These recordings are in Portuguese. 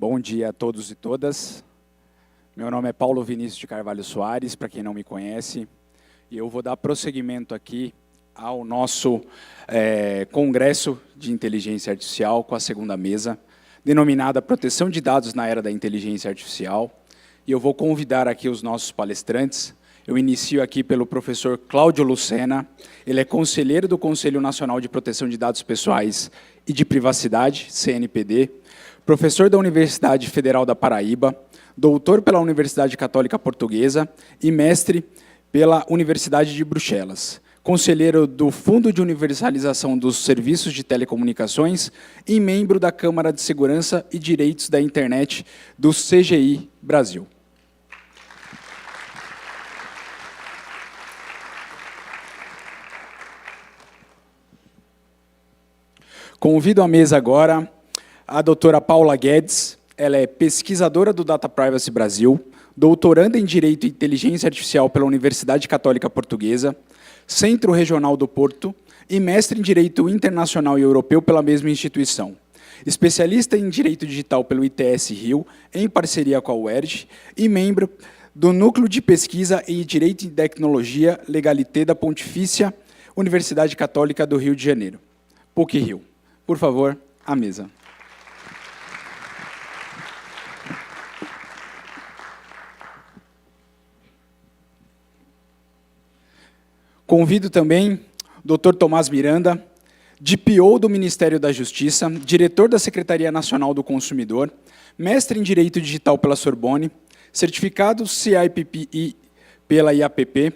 Bom dia a todos e todas. Meu nome é Paulo Vinícius de Carvalho Soares, para quem não me conhece, e eu vou dar prosseguimento aqui ao nosso Congresso de Inteligência Artificial com a segunda mesa, denominada Proteção de Dados na Era da Inteligência Artificial. E eu vou convidar aqui os nossos palestrantes. Eu inicio aqui pelo professor Cláudio Lucena. Ele é conselheiro do Conselho Nacional de Proteção de Dados Pessoais e de Privacidade, CNPD, professor da Universidade Federal da Paraíba, doutor pela Universidade Católica Portuguesa e mestre pela Universidade de Bruxelas, conselheiro do Fundo de Universalização dos Serviços de Telecomunicações e membro da Câmara de Segurança e Direitos da Internet do CGI Brasil. Convido à mesa agora a doutora Paula Guedes. Ela é pesquisadora do Data Privacy Brasil, doutoranda em Direito e Inteligência Artificial pela Universidade Católica Portuguesa, Centro Regional do Porto e mestre em Direito Internacional e Europeu pela mesma instituição. Especialista em Direito Digital pelo ITS Rio, em parceria com a UERJ, e membro do Núcleo de Pesquisa em Direito e Tecnologia Legalité da Pontifícia Universidade Católica do Rio de Janeiro, PUC-Rio. Por favor, à mesa. Convido também o Dr. Tomás Miranda, DPO do Ministério da Justiça, diretor da Secretaria Nacional do Consumidor, mestre em Direito Digital pela Sorbonne, certificado CIPPI pela IAPP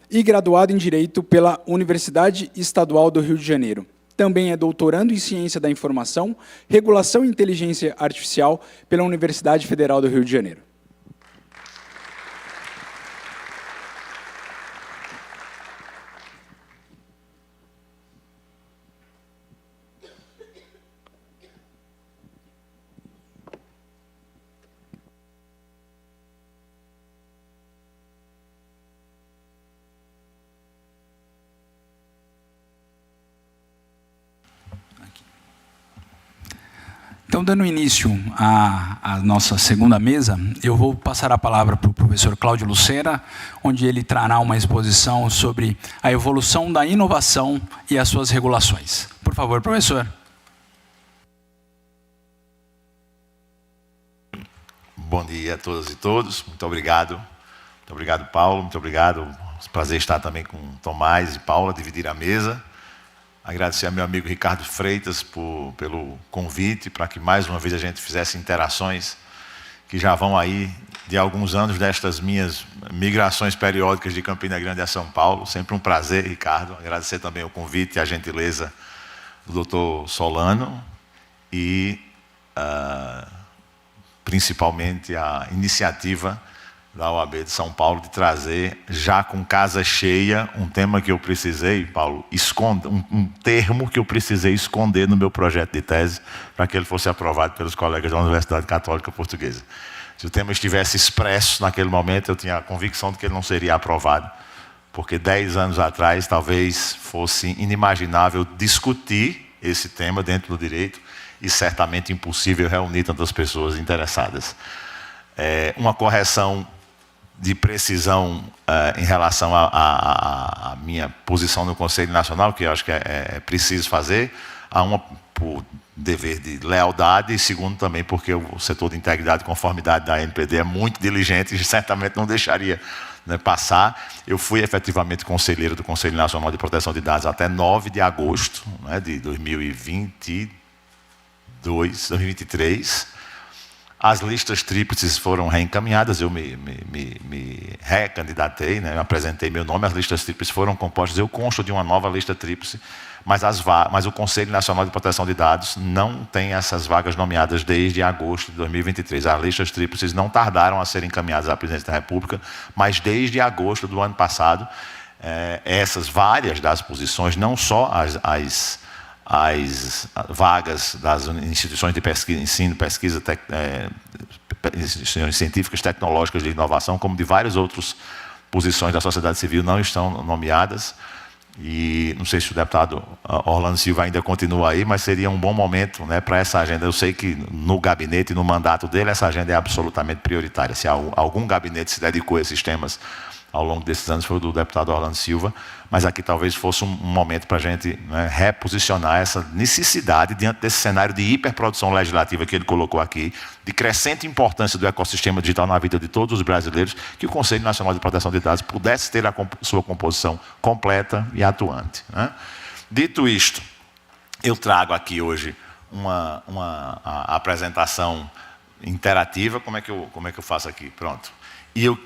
e graduado em Direito pela Universidade Estadual do Rio de Janeiro. Também é doutorando em Ciência da Informação, Regulação e Inteligência Artificial pela Universidade Federal do Rio de Janeiro. Então, dando início à nossa segunda mesa, eu vou passar a palavra para o professor Cláudio Lucena, onde ele trará uma exposição sobre a evolução da inovação e as suas regulações. Por favor, professor. Bom dia a todas e todos. Muito obrigado. Muito obrigado, Paulo. Muito obrigado. É um prazer estar também com Tomás e Paula, dividir a mesa. Agradecer ao meu amigo Ricardo Freitas pelo convite, para que mais uma vez a gente fizesse interações que já vão aí de alguns anos destas minhas migrações periódicas de Campina Grande a São Paulo. Sempre um prazer, Ricardo. Agradecer também o convite e a gentileza do Dr. Solano e principalmente a iniciativa da OAB de São Paulo de trazer, já com casa cheia, um tema que eu precisei, Paulo, um termo que eu precisei esconder no meu projeto de tese, para que ele fosse aprovado pelos colegas da Universidade Católica Portuguesa. Se o tema estivesse expresso naquele momento, eu tinha a convicção de que ele não seria aprovado, porque 10 anos atrás talvez fosse inimaginável discutir esse tema dentro do direito e certamente impossível reunir tantas pessoas interessadas. Uma correção de precisão em relação à minha posição no Conselho Nacional, que eu acho que é preciso fazer, uma por dever de lealdade, e segundo também porque o setor de integridade e conformidade da ANPD é muito diligente e certamente não deixaria passar. Eu fui efetivamente conselheiro do Conselho Nacional de Proteção de Dados até 9 de agosto de 2023. As listas tríplices foram reencaminhadas, eu me recandidatei, me apresentei meu nome, as listas tríplices foram compostas, eu consto de uma nova lista tríplice, mas o Conselho Nacional de Proteção de Dados não tem essas vagas nomeadas desde agosto de 2023. As listas tríplices não tardaram a serem encaminhadas à Presidência da República, mas desde agosto do ano passado, essas várias das posições, não só as vagas das instituições de pesquisa, ensino, pesquisa, instituições científicas, tecnológicas de inovação, como de várias outras posições da sociedade civil não estão nomeadas. E não sei se o deputado Orlando Silva ainda continua aí, mas seria um bom momento, né, para essa agenda. Eu sei que no gabinete, no mandato dele, essa agenda é absolutamente prioritária. Se algum gabinete se dedicou a esses temas ao longo desses anos, foi o do deputado Orlando Silva, mas aqui talvez fosse um momento para a gente, né, reposicionar essa necessidade diante desse cenário de hiperprodução legislativa que ele colocou aqui, de crescente importância do ecossistema digital na vida de todos os brasileiros, que o Conselho Nacional de Proteção de Dados pudesse ter a sua composição completa e atuante, né? Dito isto, eu trago aqui hoje a apresentação interativa. Como é que eu faço aqui? Pronto. E eu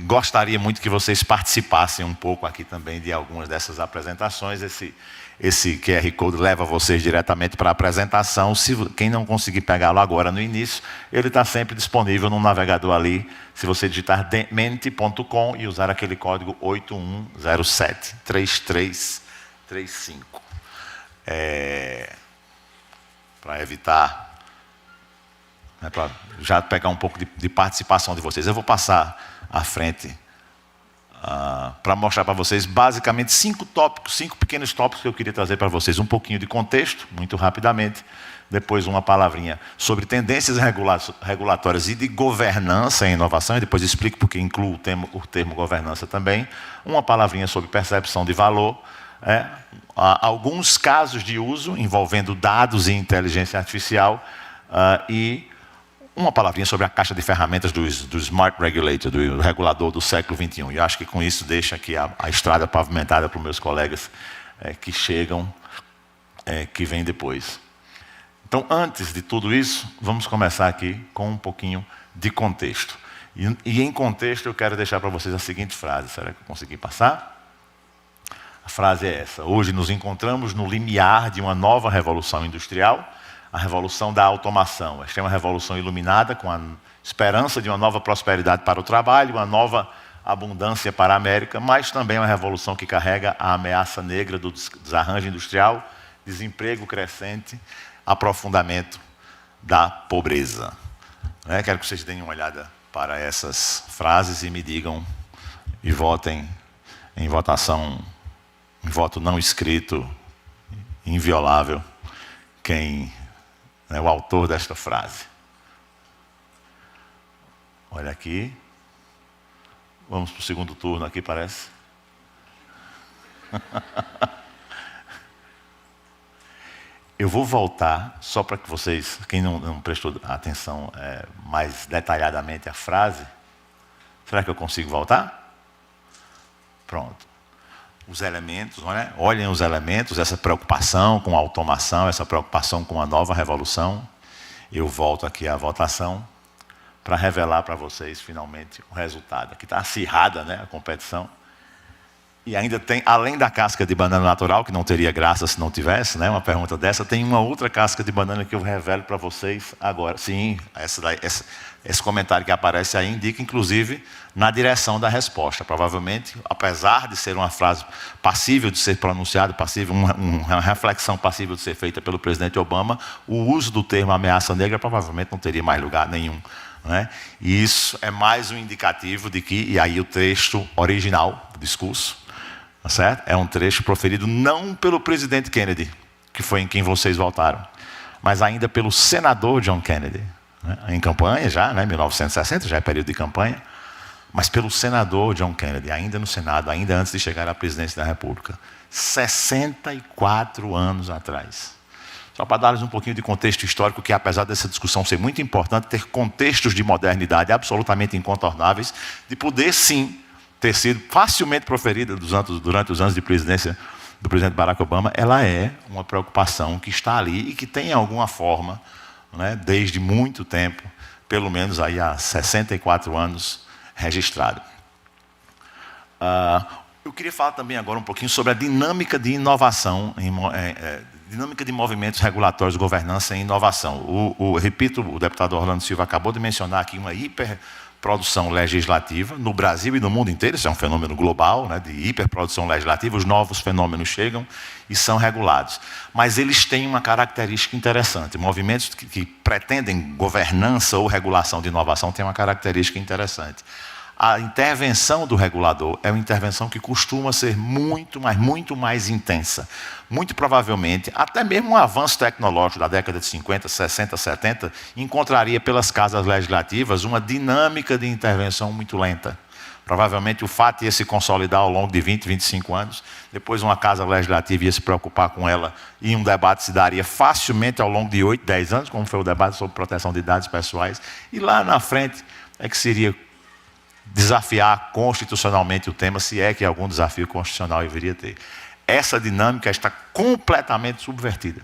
gostaria muito que vocês participassem um pouco aqui também de algumas dessas apresentações. Esse QR Code leva vocês diretamente para a apresentação. Quem não conseguir pegá-lo agora no início, ele está sempre disponível no navegador ali. Se você digitar mente.com e usar aquele código 81073335. Para evitar... para já pegar um pouco de participação de vocês. Eu vou passar à frente para mostrar para vocês basicamente 5 pequenos tópicos que eu queria trazer para vocês. Um pouquinho de contexto, muito rapidamente. Depois uma palavrinha sobre tendências regulatórias e de governança e inovação. E depois explico porque incluo o termo governança também. Uma palavrinha sobre percepção de valor. Alguns casos de uso envolvendo dados e inteligência artificial. E uma palavrinha sobre a caixa de ferramentas do Smart Regulator, do regulador do século XXI. E eu acho que com isso deixa aqui a estrada pavimentada para os meus colegas que chegam, que vêm depois. Então, antes de tudo isso, vamos começar aqui com um pouquinho de contexto. E em contexto eu quero deixar para vocês a seguinte frase. Será que eu consegui passar? A frase é essa: hoje nos encontramos no limiar de uma nova revolução industrial, a revolução da automação. Esta é uma revolução iluminada com a esperança de uma nova prosperidade para o trabalho, uma nova abundância para a América, mas também uma revolução que carrega a ameaça negra do desarranjo industrial, desemprego crescente, aprofundamento da pobreza. Quero que vocês deem uma olhada para essas frases e me digam e votem em votação, em voto não escrito, inviolável, quem é o autor desta frase. Olha aqui. Vamos para o segundo turno aqui, parece. Eu vou voltar, só para que vocês, quem não prestou atenção mais detalhadamente à frase, será que eu consigo voltar? Pronto. Os elementos, olhem os elementos, essa preocupação com a automação, essa preocupação com a nova revolução. Eu volto aqui à votação para revelar para vocês finalmente o resultado. Aqui está acirrada, a competição. E ainda tem, além da casca de banana natural, que não teria graça se não tivesse, uma pergunta dessa, tem uma outra casca de banana que eu revelo para vocês agora. Sim, esse comentário que aparece aí indica, inclusive, na direção da resposta. Provavelmente, apesar de ser uma frase passível de ser pronunciada, uma reflexão passível de ser feita pelo presidente Obama, o uso do termo ameaça negra provavelmente não teria mais lugar nenhum. E isso é mais um indicativo de que, e aí o texto original do discurso, certo? É um trecho proferido não pelo presidente Kennedy, que foi em quem vocês votaram, mas ainda pelo senador John Kennedy, em campanha já, 1960, já é período de campanha, mas pelo senador John Kennedy, ainda no Senado, ainda antes de chegar à presidência da República, 64 anos atrás. Só para dar-lhes um pouquinho de contexto histórico, que apesar dessa discussão ser muito importante, ter contextos de modernidade absolutamente incontornáveis, de poder sim ter sido facilmente proferida durante os anos de presidência do presidente Barack Obama, ela é uma preocupação que está ali e que tem alguma forma, desde muito tempo, pelo menos aí há 64 anos, registrado. Eu queria falar também agora um pouquinho sobre a dinâmica de inovação, dinâmica de movimentos regulatórios, governança e inovação. Repito, o deputado Orlando Silva acabou de mencionar aqui uma hiperprodução legislativa no Brasil e no mundo inteiro. Isso é um fenômeno global, de hiperprodução legislativa. Os novos fenômenos chegam e são regulados. Mas eles têm uma característica interessante. Movimentos que pretendem governança ou regulação de inovação têm uma característica interessante. a intervenção do regulador é uma intervenção que costuma ser muito mais intensa. Muito provavelmente, até mesmo um avanço tecnológico da década de 50, 60, 70, encontraria pelas casas legislativas uma dinâmica de intervenção muito lenta. Provavelmente o fato ia se consolidar ao longo de 20, 25 anos. Depois uma casa legislativa ia se preocupar com ela e um debate se daria facilmente ao longo de 8, 10 anos, como foi o debate sobre proteção de dados pessoais. E lá na frente é que seria desafiar constitucionalmente o tema, se é que algum desafio constitucional deveria ter. Essa dinâmica está completamente subvertida.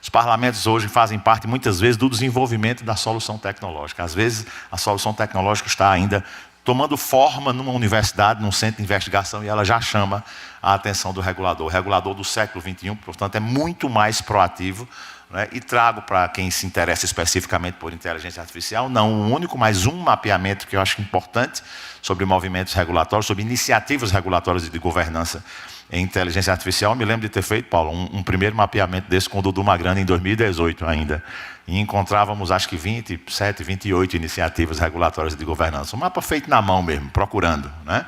Os parlamentos hoje fazem parte, muitas vezes, do desenvolvimento da solução tecnológica. Às vezes, a solução tecnológica está ainda tomando forma numa universidade, num centro de investigação, e ela já chama a atenção do regulador. O regulador do século XXI, portanto, é muito mais proativo, né? E trago para quem se interessa especificamente por inteligência artificial, não um único, mas um mapeamento que eu acho importante sobre movimentos regulatórios, sobre iniciativas regulatórias de governança em inteligência artificial. Eu me lembro de ter feito, Paulo, um primeiro mapeamento desse com o Dudu Magrana em 2018 ainda. E encontrávamos, acho que 27, 28 iniciativas regulatórias de governança. Um mapa feito na mão mesmo, procurando, né?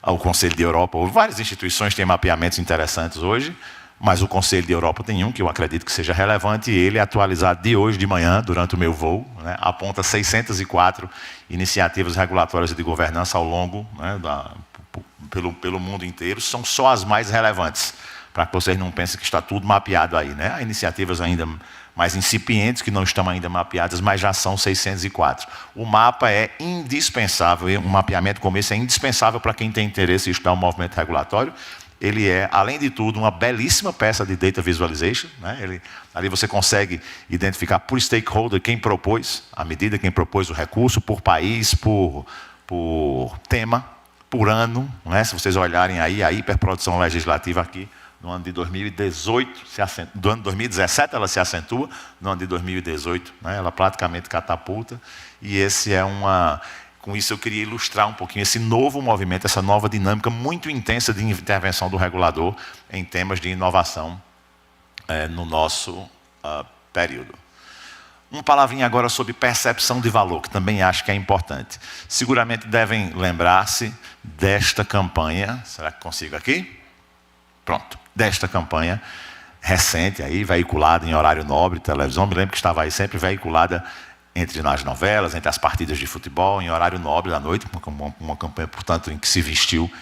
O Conselho de Europa, várias instituições têm mapeamentos interessantes hoje, mas o Conselho de Europa tem um que eu acredito que seja relevante, e ele é atualizado de hoje de manhã, durante o meu voo, né? Aponta 604 iniciativas regulatórias de governança ao longo, né, pelo mundo inteiro. São só as mais relevantes, para que vocês não pensem que está tudo mapeado aí, né? Há iniciativas ainda mais incipientes que não estão ainda mapeadas, mas já são 604. O mapa é indispensável, um mapeamento como esse é indispensável para quem tem interesse em estudar o movimento regulatório. Ele é, além de tudo, uma belíssima peça de data visualization, né? Ali você consegue identificar por stakeholder quem propôs a medida, quem propôs o recurso, por país, por tema, por ano, né? Se vocês olharem aí, a hiperprodução legislativa aqui, no ano de 2018, do ano de 2017 ela se acentua, no ano de 2018, né, ela praticamente catapulta, e com isso eu queria ilustrar um pouquinho esse novo movimento, essa nova dinâmica muito intensa de intervenção do regulador em temas de inovação no nosso período. Uma palavrinha agora sobre percepção de valor, que também acho que é importante. Seguramente devem lembrar-se desta campanha, será que consigo aqui? Pronto, desta campanha recente, aí, veiculada em horário nobre de televisão. Me lembro que estava aí sempre veiculada entre as novelas, entre as partidas de futebol, em horário nobre da noite, uma campanha, portanto, em que se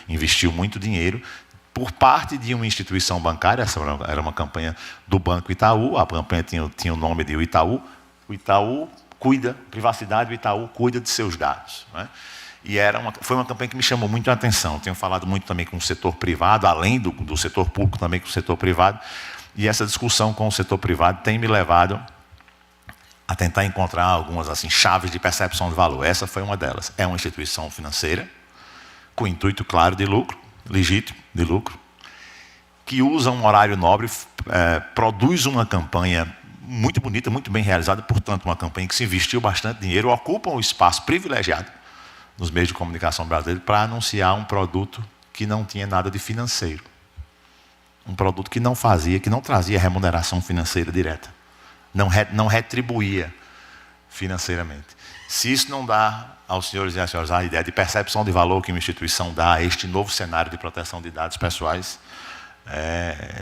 investiu muito dinheiro, por parte de uma instituição bancária. Essa era uma campanha do Banco Itaú, a campanha tinha o nome de Itaú. O Itaú cuida, privacidade, o Itaú cuida de seus dados, né? E foi uma campanha que me chamou muito a atenção. Tenho falado muito também com o setor privado, além do setor público, também com o setor privado. E essa discussão com o setor privado tem me levado a tentar encontrar algumas assim, chaves de percepção de valor. Essa foi uma delas. É uma instituição financeira, com intuito claro de lucro, legítimo de lucro, que usa um horário nobre, produz uma campanha muito bonita, muito bem realizada, portanto, uma campanha que se investiu bastante dinheiro, ocupa um espaço privilegiado nos meios de comunicação brasileiros para anunciar um produto que não tinha nada de financeiro. Um produto que não trazia remuneração financeira direta. Não retribuía financeiramente. Se isso não dá aos senhores e às senhoras a ideia de percepção de valor que uma instituição dá a este novo cenário de proteção de dados pessoais,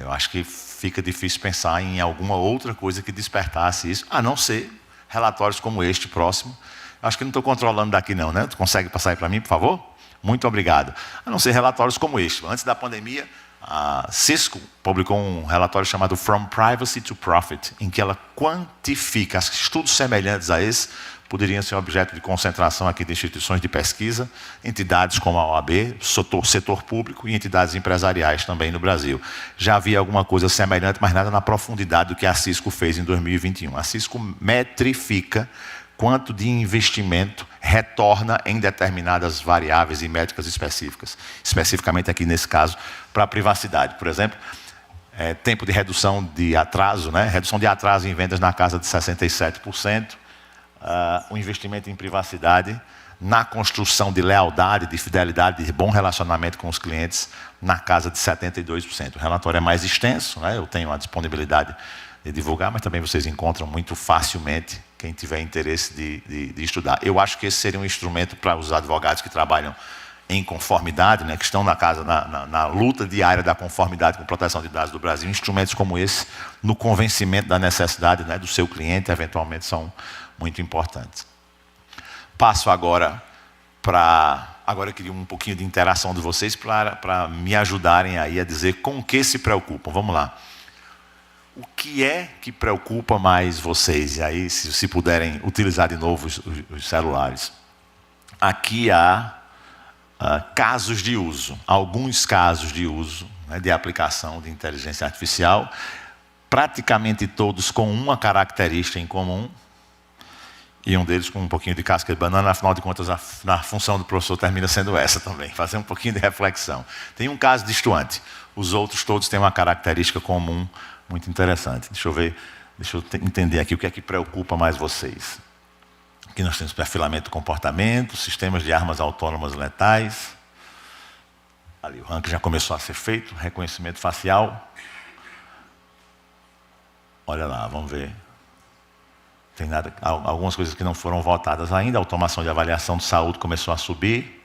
eu acho que fica difícil pensar em alguma outra coisa que despertasse isso, a não ser relatórios como este próximo. Acho que não estou controlando daqui não, né? Tu consegue passar aí para mim, por favor? Muito obrigado. A não ser relatórios como este. Antes da pandemia, a Cisco publicou um relatório chamado From Privacy to Profit, em que ela quantifica, estudos semelhantes a esse poderiam ser objeto de concentração aqui de instituições de pesquisa, entidades como a OAB, setor público e entidades empresariais também no Brasil. Já havia alguma coisa semelhante, mas nada na profundidade do que a Cisco fez em 2021. A Cisco metrifica quanto de investimento retorna em determinadas variáveis e métricas específicas. Especificamente aqui nesse caso, para a privacidade. Por exemplo, tempo de redução de atraso, né? Redução de atraso em vendas na casa de 67%. O investimento em privacidade, na construção de lealdade, de fidelidade, de bom relacionamento com os clientes, na casa de 72%. O relatório é mais extenso, né? Eu tenho a disponibilidade de divulgar, mas também vocês encontram muito facilmente quem tiver interesse de estudar. Eu acho que esse seria um instrumento para os advogados que trabalham em conformidade, né, que estão na luta diária da conformidade com proteção de dados do Brasil. Instrumentos como esse, no convencimento da necessidade, né, do seu cliente, eventualmente são muito importantes. Passo agora para... Agora eu queria um pouquinho de interação de vocês para me ajudarem aí a dizer com o que se preocupam. Vamos lá. O que é que preocupa mais vocês? E aí, se puderem utilizar de novo os celulares. Aqui há casos de uso, alguns casos de uso, né, de aplicação de inteligência artificial, praticamente todos com uma característica em comum, e um deles com um pouquinho de casca de banana. Afinal de contas, a função do professor termina sendo essa também, fazer um pouquinho de reflexão. Tem um caso distoante, os outros todos têm uma característica comum muito interessante. Deixa eu entender aqui o que é que preocupa mais vocês. Aqui nós temos perfilamento de comportamento, sistemas de armas autônomas letais. Ali o ranking já começou a ser feito, reconhecimento facial. Olha lá, vamos ver. Tem algumas coisas que não foram votadas ainda. A automação de avaliação de saúde começou a subir.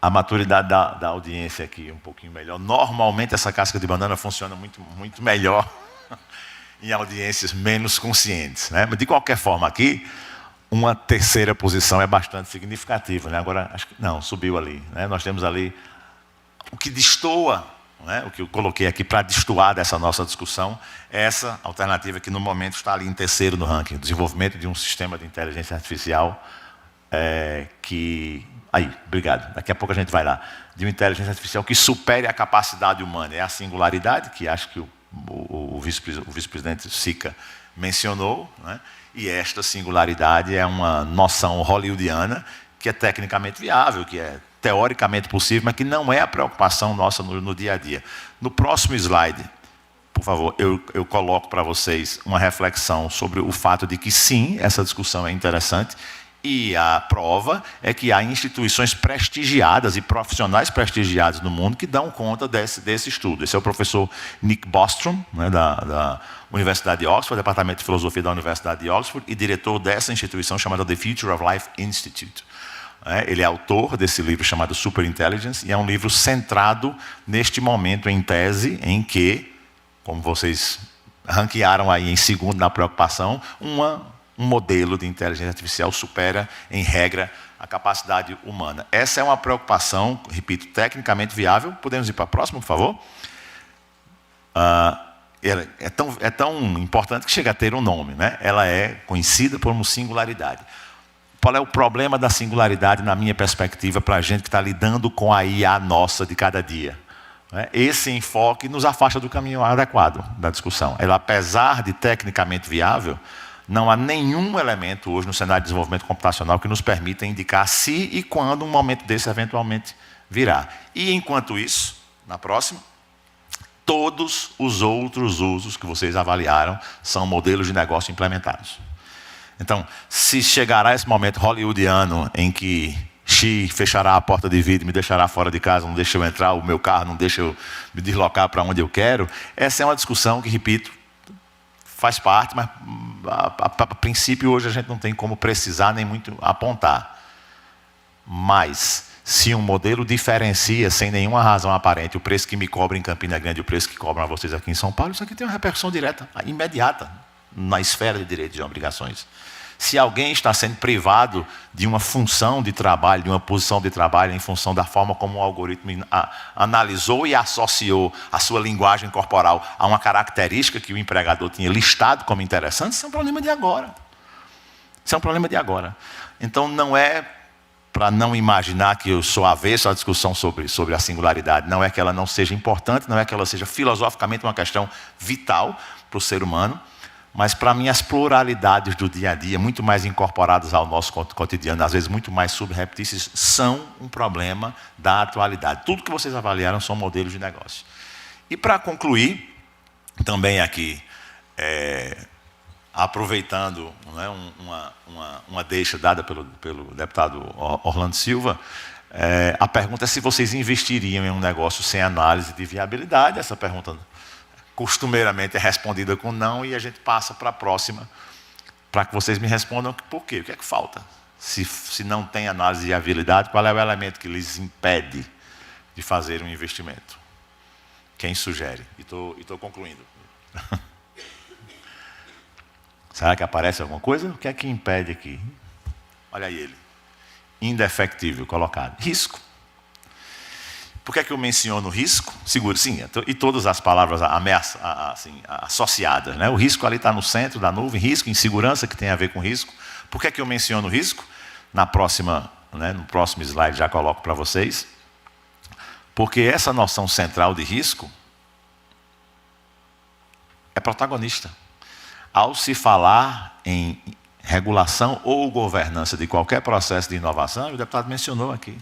A maturidade da audiência aqui um pouquinho melhor. Normalmente essa casca de banana funciona muito, muito melhor em audiências menos conscientes, né? Mas de qualquer forma aqui, uma terceira posição é bastante significativa, né? Agora, acho que não, subiu ali, né? Nós temos ali o que destoa, né? O que eu coloquei aqui para destoar dessa nossa discussão é essa alternativa que no momento está ali em terceiro no ranking, o desenvolvimento de um sistema de inteligência artificial que... Aí, obrigado. Daqui a pouco a gente vai lá. De uma inteligência artificial que supere a capacidade humana. É a singularidade, que acho que o vice-presidente Sica mencionou, né? E esta singularidade é uma noção hollywoodiana que é tecnicamente viável, que é teoricamente possível, mas que não é a preocupação nossa no dia a dia. No próximo slide, por favor, eu coloco para vocês uma reflexão sobre o fato de que sim, essa discussão é interessante. E a prova é que há instituições prestigiadas e profissionais prestigiados no mundo que dão conta desse estudo. Esse é o professor Nick Bostrom, né, da Universidade de Oxford, Departamento de Filosofia da Universidade de Oxford, e diretor dessa instituição chamada The Future of Life Institute. Ele é autor desse livro chamado Superintelligence, e é um livro centrado neste momento em tese em que, como vocês ranquearam aí em segundo na preocupação, um modelo de inteligência artificial supera, em regra, a capacidade humana. Essa é uma preocupação, repito, tecnicamente viável. Podemos ir para a próxima, por favor? É tão importante que chega a ter um nome, né? Ela é conhecida por uma singularidade. Qual é o problema da singularidade, na minha perspectiva, para a gente que está lidando com a IA nossa de cada dia? Esse enfoque nos afasta do caminho adequado da discussão. Ela, apesar de tecnicamente viável, não há nenhum elemento hoje no cenário de desenvolvimento computacional que nos permita indicar se e quando um momento desse eventualmente virá. E, enquanto isso, na próxima, todos os outros usos que vocês avaliaram são modelos de negócio implementados. Então, se chegará esse momento hollywoodiano em que Xi fechará a porta de vidro e me deixará fora de casa, não deixa eu entrar, o meu carro não deixa eu me deslocar para onde eu quero, essa é uma discussão que, repito, faz parte, mas a princípio hoje a gente não tem como precisar nem muito apontar. Mas, se um modelo diferencia sem nenhuma razão aparente o preço que me cobra em Campina Grande e o preço que cobram a vocês aqui em São Paulo, isso aqui tem uma repercussão direta, imediata, na esfera de direitos e obrigações. Se alguém está sendo privado de uma função de trabalho, de uma posição de trabalho, em função da forma como o algoritmo analisou e associou a sua linguagem corporal a uma característica que o empregador tinha listado como interessante, isso é um problema de agora. Isso é um problema de agora. Então, não é para não imaginar que eu sou avesso à discussão sobre a singularidade. Não é que ela não seja importante, não é que ela seja filosoficamente uma questão vital para o ser humano, mas para mim as pluralidades do dia a dia, muito mais incorporadas ao nosso cotidiano, às vezes muito mais subreptícias, são um problema da atualidade. Tudo que vocês avaliaram são modelos de negócio. E para concluir, também aqui, aproveitando, né, uma deixa dada pelo deputado Orlando Silva, a pergunta é se vocês investiriam em um negócio sem análise de viabilidade. Essa pergunta costumeiramente é respondida com não, e a gente passa para a próxima, para que vocês me respondam por quê, o que é que falta? Se não tem análise de viabilidade, qual é o elemento que lhes impede de fazer um investimento? Quem sugere? E estou concluindo. Será que aparece alguma coisa? O que é que impede aqui? Olha aí ele. Indefectível, colocado. Risco. Por que é que eu menciono risco? Seguro, sim. E todas as palavras assim, associadas, né? O risco ali está no centro da nuvem. Risco, insegurança, que tem a ver com risco. Por que é que eu menciono risco? No próximo slide já coloco para vocês. Porque essa noção central de risco é protagonista. Ao se falar em regulação ou governança de qualquer processo de inovação, o deputado mencionou aqui,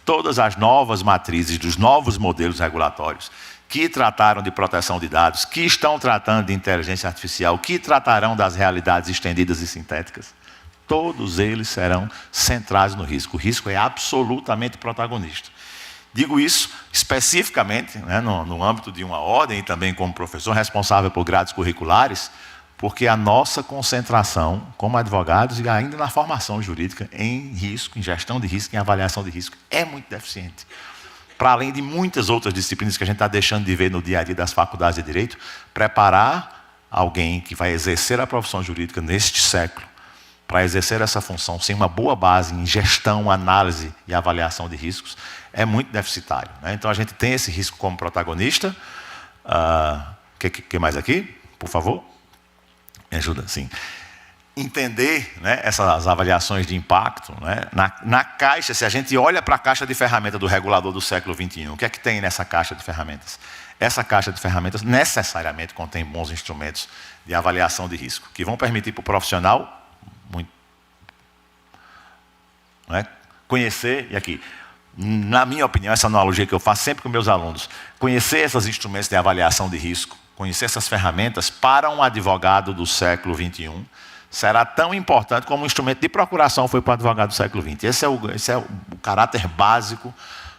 todas as novas matrizes dos novos modelos regulatórios que trataram de proteção de dados, que estão tratando de inteligência artificial, que tratarão das realidades estendidas e sintéticas, todos eles serão centrados no risco. O risco é absolutamente protagonista. Digo isso especificamente, né, no âmbito de uma ordem e também como professor responsável por grades curriculares, porque a nossa concentração como advogados e ainda na formação jurídica em risco, em gestão de risco, em avaliação de risco, é muito deficiente. Para além de muitas outras disciplinas que a gente está deixando de ver no dia a dia das faculdades de Direito, preparar alguém que vai exercer a profissão jurídica neste século, para exercer essa função sem uma boa base em gestão, análise e avaliação de riscos, é muito deficitário, né? Então a gente tem esse risco como protagonista. Que mais aqui? Por favor. Me ajuda, sim. Entender, né, essas avaliações de impacto, né, na caixa, se a gente olha para a caixa de ferramentas do regulador do século XXI, o que é que tem nessa caixa de ferramentas? Essa caixa de ferramentas necessariamente contém bons instrumentos de avaliação de risco, que vão permitir para o profissional conhecer, e aqui, na minha opinião, essa analogia que eu faço sempre com meus alunos, conhecer esses instrumentos de avaliação de risco, conhecer essas ferramentas para um advogado do século XXI, será tão importante como um instrumento de procuração foi para o advogado do século XX. Esse é o caráter básico,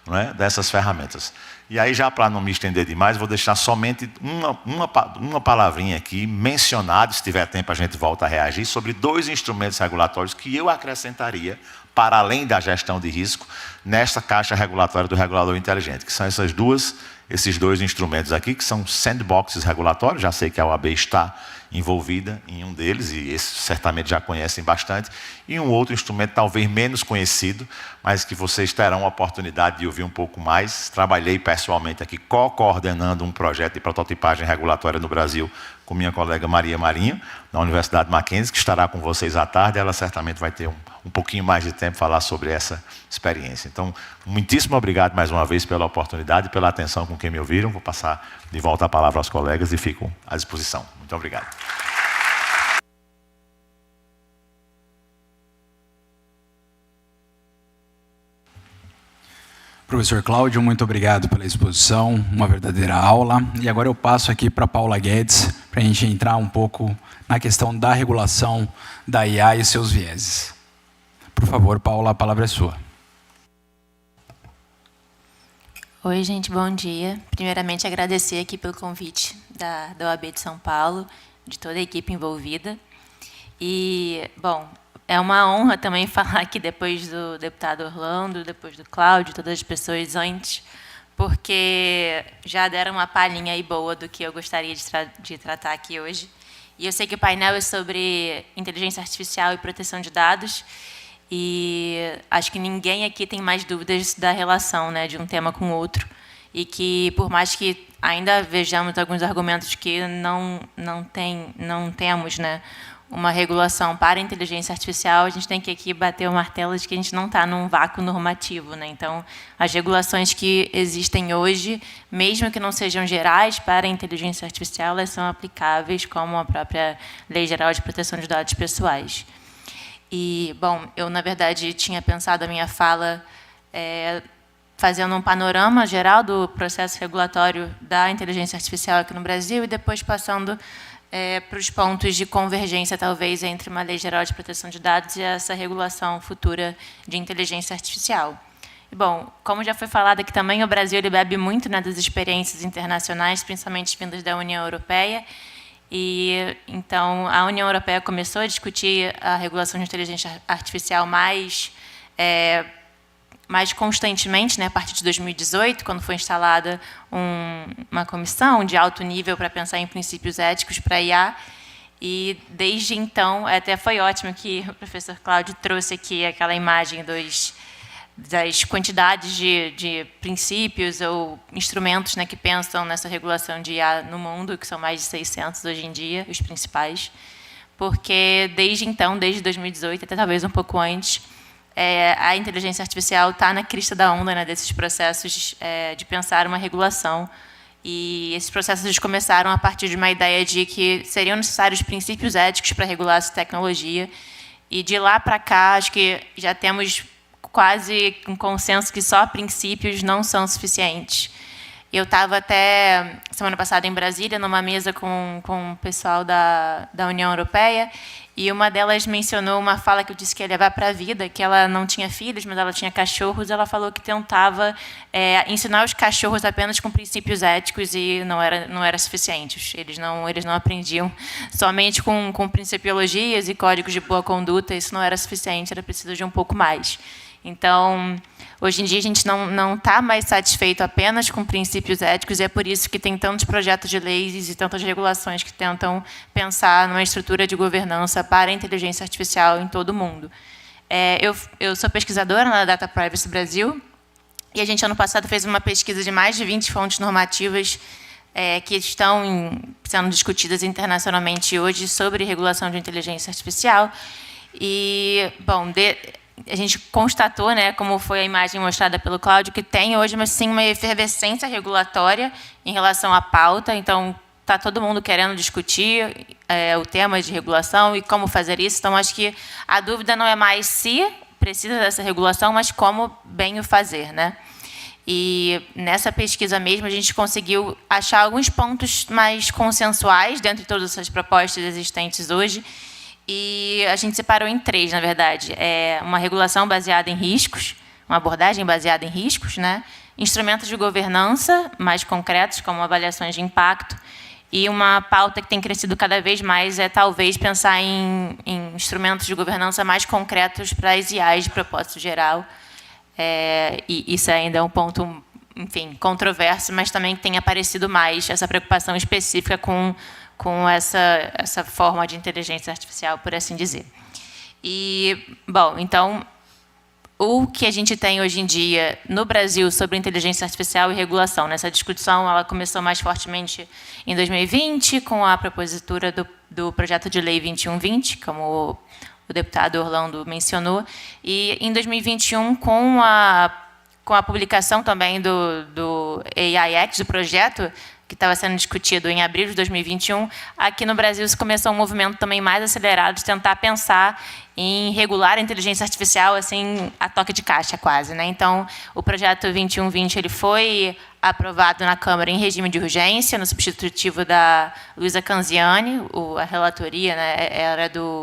não é, dessas ferramentas. E aí, já para não me estender demais, vou deixar somente uma palavrinha aqui, mencionado, se tiver tempo a gente volta a reagir, sobre 2 instrumentos regulatórios que eu acrescentaria, para além da gestão de risco, nesta caixa regulatória do regulador inteligente, que são esses dois instrumentos aqui, que são sandboxes regulatórios. Já sei que a OAB está envolvida em um deles, e esses certamente já conhecem bastante, e um outro instrumento talvez menos conhecido, mas que vocês terão a oportunidade de ouvir um pouco mais. Trabalhei pessoalmente aqui coordenando um projeto de prototipagem regulatória no Brasil com minha colega Maria Marinho, da Universidade Mackenzie, que estará com vocês à tarde. Ela certamente vai ter um pouquinho mais de tempo para falar sobre essa experiência. Então, muitíssimo obrigado mais uma vez pela oportunidade e pela atenção com quem me ouviram. Vou passar de volta a palavra aos colegas e fico à disposição. Muito obrigado. Professor Cláudio, muito obrigado pela exposição, uma verdadeira aula. E agora eu passo aqui para a Paula Guedes, para a gente entrar um pouco na questão da regulação da IA e seus vieses. Por favor, Paula, a palavra é sua. Oi, gente, bom dia. Primeiramente, agradecer aqui pelo convite da OAB de São Paulo, de toda a equipe envolvida. E, bom, é uma honra também falar aqui depois do deputado Orlando, depois do Cláudio, todas as pessoas antes, porque já deram uma palhinha aí boa do que eu gostaria de tratar aqui hoje. E eu sei que o painel é sobre inteligência artificial e proteção de dados, e acho que ninguém aqui tem mais dúvidas da relação, né, de um tema com o outro, e que, por mais que ainda vejamos alguns argumentos que não temos, né, uma regulação para a inteligência artificial, a gente tem que aqui bater o martelo de que a gente não está num vácuo normativo, né? Então, as regulações que existem hoje, mesmo que não sejam gerais para a inteligência artificial, elas são aplicáveis, como a própria Lei Geral de Proteção de Dados Pessoais. E, bom, eu, na verdade, tinha pensado a minha fala fazendo um panorama geral do processo regulatório da inteligência artificial aqui no Brasil e depois passando para os pontos de convergência, talvez, entre uma Lei Geral de Proteção de Dados e essa regulação futura de inteligência artificial. Bom, como já foi falado aqui também, o Brasil ele bebe muito, né, das experiências internacionais, principalmente vindas da União Europeia. E então a União Europeia começou a discutir a regulação de inteligência artificial mais constantemente, né, a partir de 2018, quando foi instalada uma comissão de alto nível para pensar em princípios éticos para a IA. E, desde então, até foi ótimo que o professor Cláudio trouxe aqui aquela imagem das quantidades de princípios ou instrumentos, né, que pensam nessa regulação de IA no mundo, que são mais de 600 hoje em dia, os principais, porque, desde então, desde 2018, até talvez um pouco antes, a inteligência artificial está na crista da onda, né, desses processos de pensar uma regulação. E esses processos começaram a partir de uma ideia de que seriam necessários princípios éticos para regular essa tecnologia. E de lá para cá, acho que já temos quase um consenso que só princípios não são suficientes. Eu estava até, semana passada, em Brasília, numa mesa com o pessoal da União Europeia, e uma delas mencionou uma fala que eu disse que ia levar para a vida, que ela não tinha filhos, mas ela tinha cachorros. Ela falou que tentava ensinar os cachorros apenas com princípios éticos e não era suficiente. Eles não aprendiam somente com principiologias e códigos de boa conduta. Isso não era suficiente, era preciso de um pouco mais. Então, hoje em dia, a gente não está mais satisfeito apenas com princípios éticos, e é por isso que tem tantos projetos de leis e tantas regulações que tentam pensar numa estrutura de governança para a inteligência artificial em todo o mundo. Eu sou pesquisadora na Data Privacy Brasil, e a gente, ano passado, fez uma pesquisa de mais de 20 fontes normativas que estão sendo discutidas internacionalmente hoje sobre regulação de inteligência artificial. E, bom, a gente constatou, né, como foi a imagem mostrada pelo Cláudio, que tem hoje sim, uma efervescência regulatória em relação à pauta. Então, está todo mundo querendo discutir o tema de regulação e como fazer isso. Então, acho que a dúvida não é mais se precisa dessa regulação, mas como bem o fazer, né? E nessa pesquisa mesmo, a gente conseguiu achar alguns pontos mais consensuais dentro de todas essas propostas existentes hoje. E a gente separou em 3, na verdade. Uma regulação baseada em riscos, uma abordagem baseada em riscos, né? Instrumentos de governança mais concretos, como avaliações de impacto, e uma pauta que tem crescido cada vez mais talvez pensar em instrumentos de governança mais concretos para as IAs de propósito geral. E isso ainda é um ponto, enfim, controverso, mas também tem aparecido mais essa preocupação específica com essa forma de inteligência artificial, por assim dizer. E, bom, então, o que a gente tem hoje em dia no Brasil sobre inteligência artificial e regulação, nessa discussão, ela começou mais fortemente em 2020, com a propositura do projeto de lei 2120, como o deputado Orlando mencionou, e em 2021, com a publicação também do AI Act, do projeto, que estava sendo discutido em abril de 2021, aqui no Brasil se começou um movimento também mais acelerado de tentar pensar em regular a inteligência artificial assim a toque de caixa quase, né? Então, o projeto 2120 ele foi aprovado na Câmara em regime de urgência, no substitutivo da Luísa Canziani, a relatoria, né,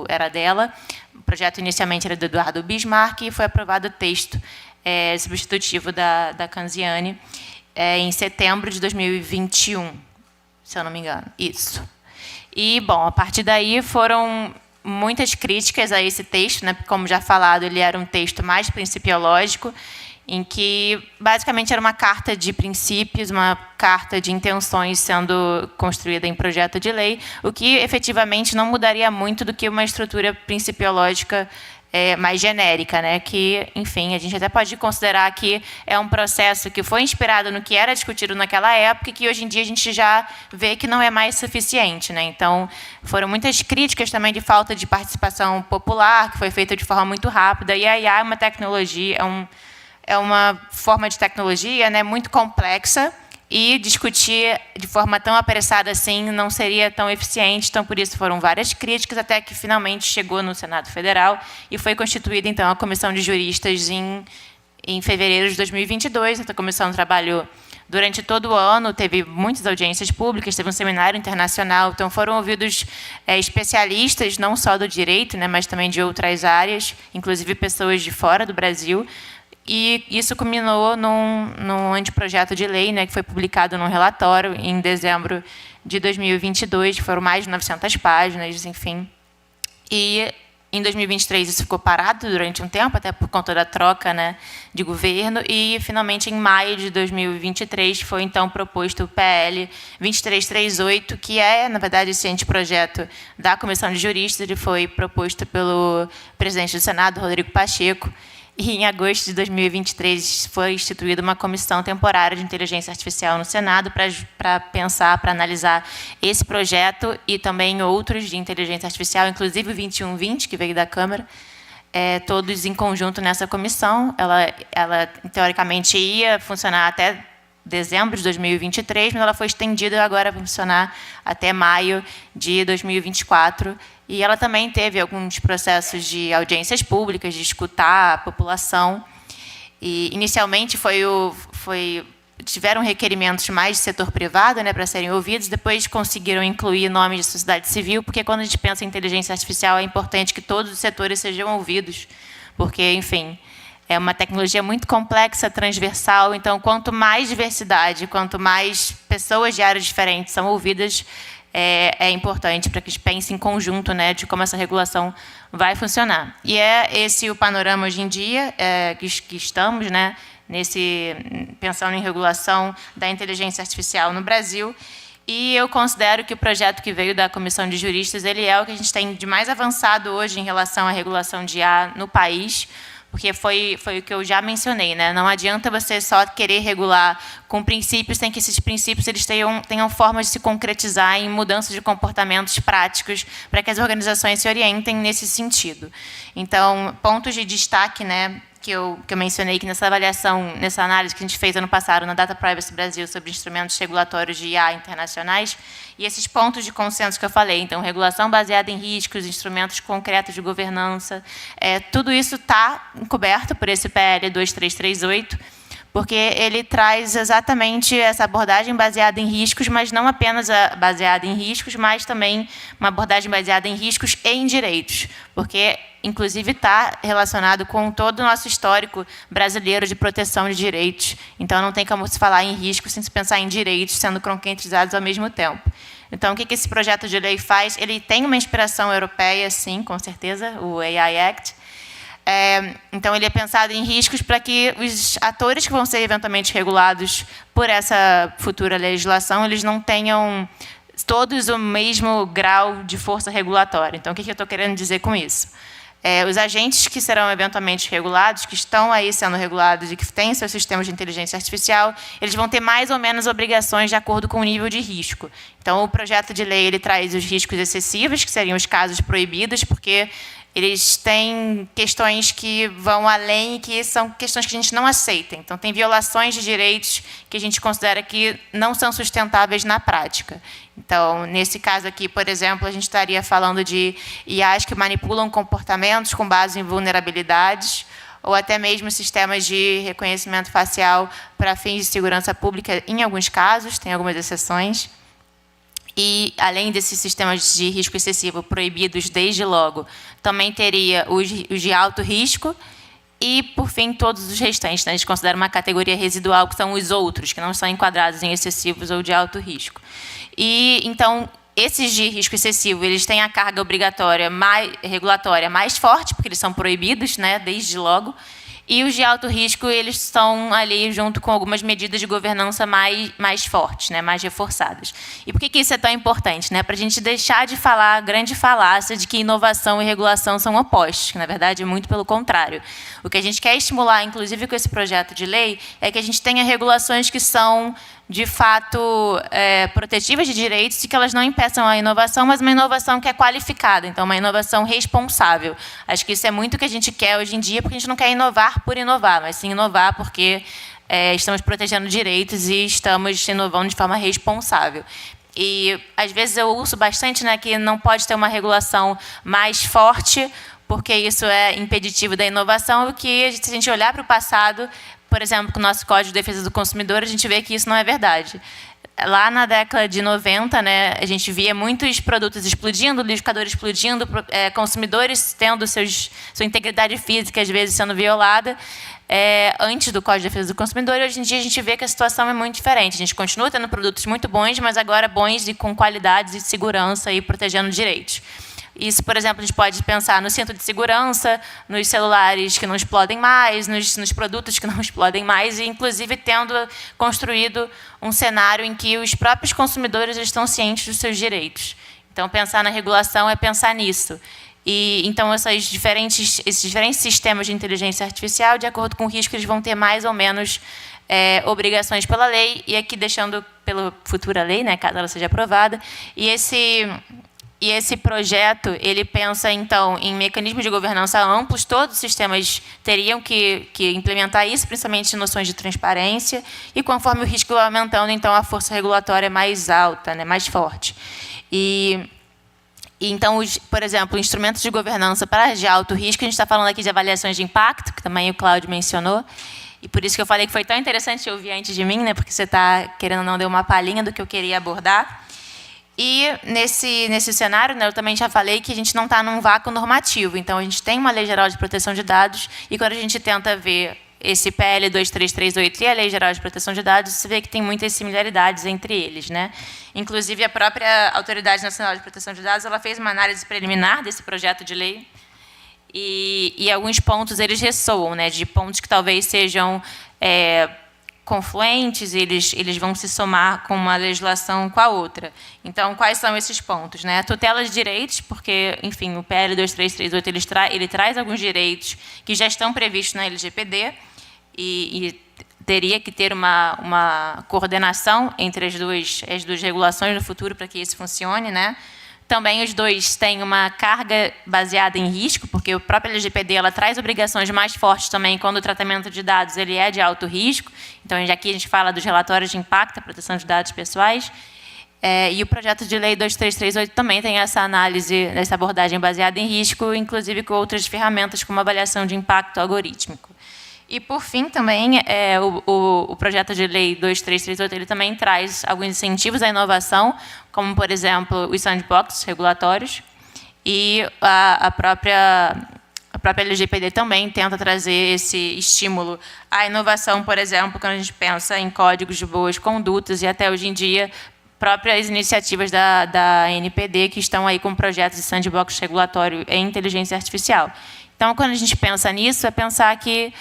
era dela. O projeto inicialmente era do Eduardo Bismarck e foi aprovado o texto substitutivo da Canziani em setembro de 2021, se eu não me engano. Isso. E, bom, a partir daí foram muitas críticas a esse texto, né? Como já falado, ele era um texto mais principiológico, em que, basicamente, era uma carta de princípios, uma carta de intenções sendo construída em projeto de lei, o que, efetivamente, não mudaria muito do que uma estrutura principiológica mais genérica, né? Que, enfim, a gente até pode considerar que é um processo que foi inspirado no que era discutido naquela época e que hoje em dia a gente já vê que não é mais suficiente, né? Então, foram muitas críticas também de falta de participação popular, que foi feita de forma muito rápida, e a IA é uma tecnologia, é uma forma de tecnologia, né, muito complexa, e discutir de forma tão apressada assim não seria tão eficiente. Então, por isso, foram várias críticas, até que finalmente chegou no Senado Federal e foi constituída, então, a Comissão de Juristas em fevereiro de 2022. Essa comissão trabalhou durante todo o ano, teve muitas audiências públicas, teve um seminário internacional, então foram ouvidos especialistas, não só do direito, né, mas também de outras áreas, inclusive pessoas de fora do Brasil, E isso culminou num anteprojeto de lei, né, que foi publicado num relatório em dezembro de 2022, foram mais de 900 páginas, enfim. E em 2023 isso ficou parado durante um tempo, até por conta da troca, né, de governo, e finalmente em maio de 2023 foi então proposto o PL 2338, que é, na verdade, esse anteprojeto da Comissão de Juristas. Ele foi proposto pelo presidente do Senado, Rodrigo Pacheco, e em agosto de 2023 foi instituída uma comissão temporária de inteligência artificial no Senado para pensar, para analisar esse projeto e também outros de inteligência artificial, inclusive o 2120, que veio da Câmara, todos em conjunto nessa comissão. Ela teoricamente ia funcionar até dezembro de 2023, mas ela foi estendida agora para funcionar até maio de 2024. E ela também teve alguns processos de audiências públicas, de escutar a população. E, inicialmente, tiveram requerimentos mais de setor privado, né, para serem ouvidos, depois conseguiram incluir nomes de sociedade civil, porque, quando a gente pensa em inteligência artificial, é importante que todos os setores sejam ouvidos, porque, enfim, é uma tecnologia muito complexa, transversal. Então, quanto mais diversidade, quanto mais pessoas de áreas diferentes são ouvidas, é importante para que a gente pense em conjunto, né, de como essa regulação vai funcionar. E é esse o panorama hoje em dia que estamos, né, pensando em regulação da inteligência artificial no Brasil. E eu considero que o projeto que veio da Comissão de Juristas, ele é o que a gente tem de mais avançado hoje em relação à regulação de IA no país, porque foi o que eu já mencionei, né? Não adianta você só querer regular com princípios, tem que esses princípios eles tenham formas de se concretizar em mudanças de comportamentos práticos para que as organizações se orientem nesse sentido. Então, pontos de destaque, né, que eu mencionei que nessa avaliação, nessa análise que a gente fez ano passado na Data Privacy Brasil sobre instrumentos regulatórios de IA internacionais, e esses pontos de consenso que eu falei, então, regulação baseada em riscos, instrumentos concretos de governança, tudo isso está coberto por esse PL 2338, porque ele traz exatamente essa abordagem baseada em riscos, mas não apenas baseada em riscos, mas também uma abordagem baseada em riscos e em direitos, porque, inclusive, está relacionado com todo o nosso histórico brasileiro de proteção de direitos. Então, não tem como se falar em riscos sem se pensar em direitos sendo concretizados ao mesmo tempo. Então, o que esse projeto de lei faz? Ele tem uma inspiração europeia, sim, com certeza, o AI Act. Então, ele é pensado em riscos para que os atores que vão ser eventualmente regulados por essa futura legislação, eles não tenham todos o mesmo grau de força regulatória. Então, o que eu estou querendo dizer com isso? Os agentes que serão eventualmente regulados, que estão aí sendo regulados e que têm seus sistemas de inteligência artificial, eles vão ter mais ou menos obrigações de acordo com o nível de risco. Então, o projeto de lei ele traz os riscos excessivos, que seriam os casos proibidos, porque eles têm questões que vão além e que são questões que a gente não aceita. Então, tem violações de direitos que a gente considera que não são sustentáveis na prática. Então, nesse caso aqui, por exemplo, a gente estaria falando de IAs que manipulam comportamentos com base em vulnerabilidades, ou até mesmo sistemas de reconhecimento facial para fins de segurança pública, em alguns casos, tem algumas exceções. E, além desses sistemas de risco excessivo proibidos desde logo, também teria os de alto risco e, por fim, todos os restantes. Né? A gente considera uma categoria residual, que são os outros, que não são enquadrados em excessivos ou de alto risco. E, então, esses de risco excessivo, eles têm a carga obrigatória regulatória mais forte, porque eles são proibidos, né, desde logo. E os de alto risco, eles estão ali junto com algumas medidas de governança mais fortes, né, mais reforçadas. E por que isso é tão importante? Né? Para a gente deixar de falar a grande falácia de que inovação e regulação são opostos, que, na verdade, é muito pelo contrário. O que a gente quer estimular, inclusive com esse projeto de lei, é que a gente tenha regulações que são, de fato, protetivas de direitos e que elas não impeçam a inovação, mas uma inovação que é qualificada, então uma inovação responsável. Acho que isso é muito o que a gente quer hoje em dia, porque a gente não quer inovar por inovar, mas sim inovar porque estamos protegendo direitos e estamos inovando de forma responsável. E, às vezes, eu ouço bastante, né, que não pode ter uma regulação mais forte, porque isso é impeditivo da inovação, o que, se a gente olhar para o passado, por exemplo, com o nosso Código de Defesa do Consumidor, a gente vê que isso não é verdade. Lá na década de 90, né, a gente via muitos produtos explodindo, liquidificadores explodindo, consumidores tendo sua integridade física, às vezes, sendo violada. antes do Código de Defesa do Consumidor, e hoje em dia a gente vê que a situação é muito diferente. A gente continua tendo produtos muito bons, mas agora bons e com qualidades e segurança e protegendo direitos. Isso, por exemplo, a gente pode pensar no cinto de segurança, nos celulares que não explodem mais, nos produtos que não explodem mais, e, inclusive, tendo construído um cenário em que os próprios consumidores estão cientes dos seus direitos. Então, pensar na regulação é pensar nisso. E, então, esses diferentes sistemas de inteligência artificial, de acordo com o risco, eles vão ter mais ou menos obrigações pela lei, e aqui deixando pela futura lei, né, caso ela seja aprovada, e esse projeto, ele pensa, então, em mecanismos de governança amplos, todos os sistemas teriam que implementar isso, principalmente noções de transparência, e conforme o risco vai aumentando, então, a força regulatória é mais alta, né, mais forte. E então, por exemplo, instrumentos de governança para de alto risco, a gente está falando aqui de avaliações de impacto, que também o Cláudio mencionou, e por isso que eu falei que foi tão interessante ouvir antes de mim, né, porque você está, querendo ou não, dar uma palhinha do que eu queria abordar. E, nesse cenário, né, eu também já falei que a gente não está num vácuo normativo. Então, a gente tem uma Lei Geral de Proteção de Dados, e quando a gente tenta ver esse PL 2338 e a Lei Geral de Proteção de Dados, você vê que tem muitas similaridades entre eles, né? Inclusive, a própria Autoridade Nacional de Proteção de Dados, ela fez uma análise preliminar desse projeto de lei, e alguns pontos eles ressoam, né, de pontos que talvez sejam confluentes, eles vão se somar com uma legislação com a outra. Então, quais são esses pontos, né? A tutela de direitos, porque, enfim, o PL 2338 ele traz alguns direitos que já estão previstos na LGPD, e teria que ter uma coordenação entre as duas regulações no futuro para que isso funcione, né? Também os dois têm uma carga baseada em risco, porque a própria LGPD ela traz obrigações mais fortes também quando o tratamento de dados ele é de alto risco. Então, já aqui a gente fala dos relatórios de impacto, a proteção de dados pessoais. E o projeto de lei 2338 também tem essa análise, essa abordagem baseada em risco, inclusive com outras ferramentas, como avaliação de impacto algorítmico. E, por fim, também, o projeto de lei 2338 ele também traz alguns incentivos à inovação, como, por exemplo, os sandbox regulatórios, e a própria LGPD também tenta trazer esse estímulo à inovação, por exemplo, quando a gente pensa em códigos de boas condutas, e até hoje em dia, próprias iniciativas da ANPD, que estão aí com projetos de sandbox regulatório em inteligência artificial. Então, quando a gente pensa nisso, é pensar que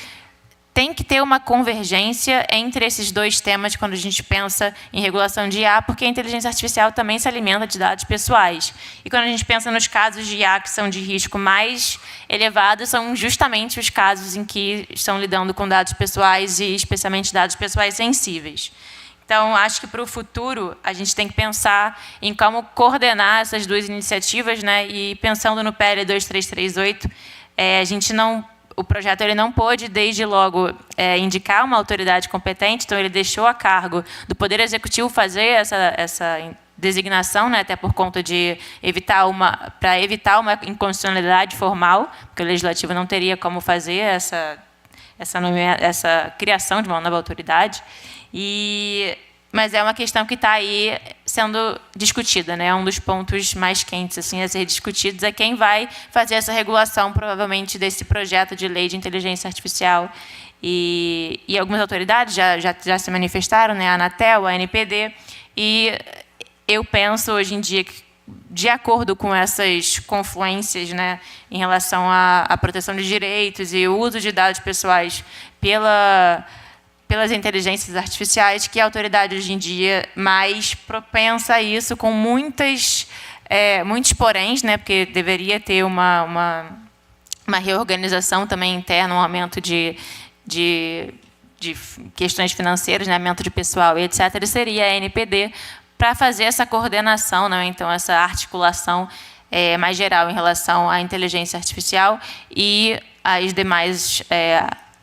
tem que ter uma convergência entre esses dois temas quando a gente pensa em regulação de IA, porque a inteligência artificial também se alimenta de dados pessoais. E quando a gente pensa nos casos de IA que são de risco mais elevado, são justamente os casos em que estão lidando com dados pessoais e especialmente dados pessoais sensíveis. Então, acho que para o futuro a gente tem que pensar em como coordenar essas duas iniciativas, né? E pensando no PL 2338, o projeto ele não pôde, desde logo, indicar uma autoridade competente, então ele deixou a cargo do Poder Executivo fazer essa designação, né, até por conta de evitar uma inconstitucionalidade formal, porque o Legislativo não teria como fazer essa criação de uma nova autoridade. Mas é uma questão que está aí sendo discutida, né? Um dos pontos mais quentes assim, a ser discutidos é quem vai fazer essa regulação, provavelmente, desse projeto de lei de inteligência artificial. E algumas autoridades já se manifestaram, né? A Anatel, a ANPD, e eu penso, hoje em dia, que, de acordo com essas confluências, né, em relação à proteção de direitos e o uso de dados pessoais pelas inteligências artificiais, que a autoridade, hoje em dia, mais propensa a isso, com muitos poréns, né, porque deveria ter uma reorganização também interna, um aumento de questões financeiras, né, aumento de pessoal, e etc., e seria a ANPD para fazer essa coordenação, né, então, essa articulação mais geral em relação à inteligência artificial e às demais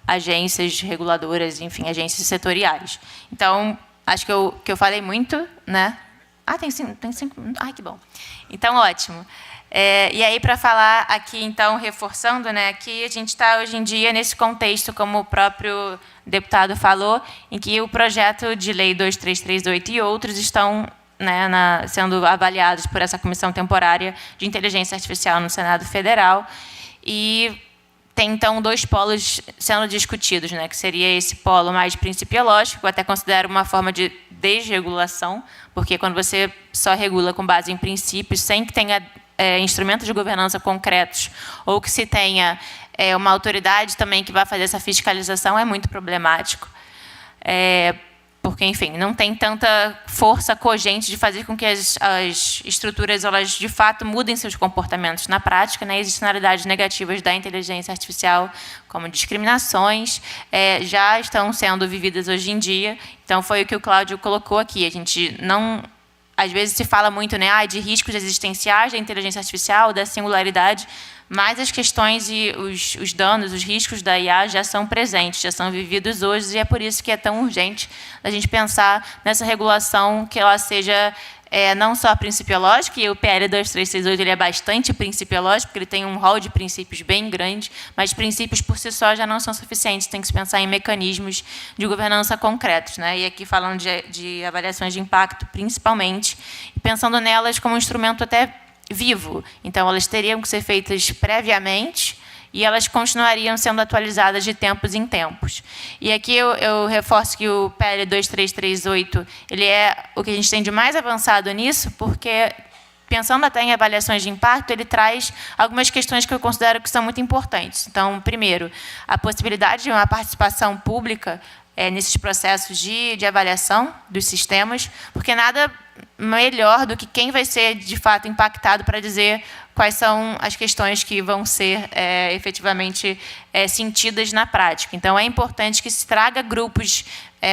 agências reguladoras, enfim, agências setoriais. Então, acho que eu falei muito, né? Tem 5 minutos. Ai, que bom. Então, ótimo. E aí, para falar aqui, então, reforçando, né, que a gente está, hoje em dia, nesse contexto, como o próprio deputado falou, em que o projeto de lei 2338 e outros estão, né, sendo avaliados por essa comissão temporária de inteligência artificial no Senado Federal, e tem, então, dois polos sendo discutidos, né, que seria esse polo mais principiológico, eu até considero uma forma de desregulação, porque quando você só regula com base em princípios, sem que tenha instrumentos de governança concretos, ou que se tenha uma autoridade também que vai fazer essa fiscalização, é muito problemático. Porque, enfim, não tem tanta força cogente de fazer com que as estruturas, elas, de fato, mudem seus comportamentos na prática, né? Existem externalidades negativas da inteligência artificial, como discriminações, já estão sendo vividas hoje em dia. Então, foi o que o Cláudio colocou aqui. A gente não... Às vezes se fala muito, né, de riscos existenciais da inteligência artificial, da singularidade, mas as questões e os danos, os riscos da IA já são presentes, já são vividos hoje, e é por isso que é tão urgente a gente pensar nessa regulação que ela seja não só principiológica, e o PL 2338 ele é bastante principiológico, porque ele tem um rol de princípios bem grande, mas princípios por si só já não são suficientes, tem que se pensar em mecanismos de governança concretos, né? E aqui falando de avaliações de impacto, principalmente, e pensando nelas como um instrumento até vivo. Então, elas teriam que ser feitas previamente e elas continuariam sendo atualizadas de tempos em tempos. E aqui eu reforço que o PL 2338 ele é o que a gente tem de mais avançado nisso, porque, pensando até em avaliações de impacto, ele traz algumas questões que eu considero que são muito importantes. Então, primeiro, a possibilidade de uma participação pública nesses processos de avaliação dos sistemas, porque nada melhor do que quem vai ser, de fato, impactado para dizer quais são as questões que vão ser efetivamente sentidas na prática. Então, é importante que se traga grupos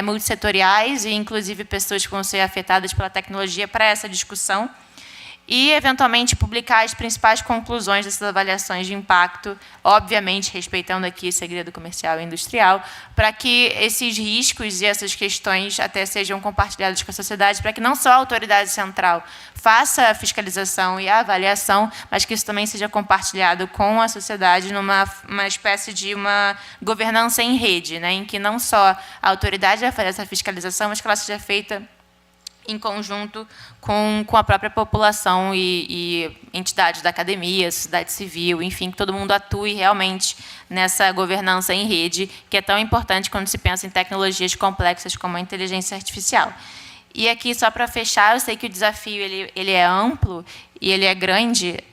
multissetoriais e, inclusive, pessoas que vão ser afetadas pela tecnologia para essa discussão, e, eventualmente, publicar as principais conclusões dessas avaliações de impacto, obviamente respeitando aqui segredo comercial e industrial, para que esses riscos e essas questões até sejam compartilhados com a sociedade, para que não só a autoridade central faça a fiscalização e a avaliação, mas que isso também seja compartilhado com a sociedade numa espécie de uma governança em rede, né, em que não só a autoridade vai fazer essa fiscalização, mas que ela seja feita em conjunto com a própria população e entidades da academia, sociedade civil, enfim, que todo mundo atue realmente nessa governança em rede, que é tão importante quando se pensa em tecnologias complexas como a inteligência artificial. E aqui, só para fechar, eu sei que o desafio ele é amplo e ele é grande,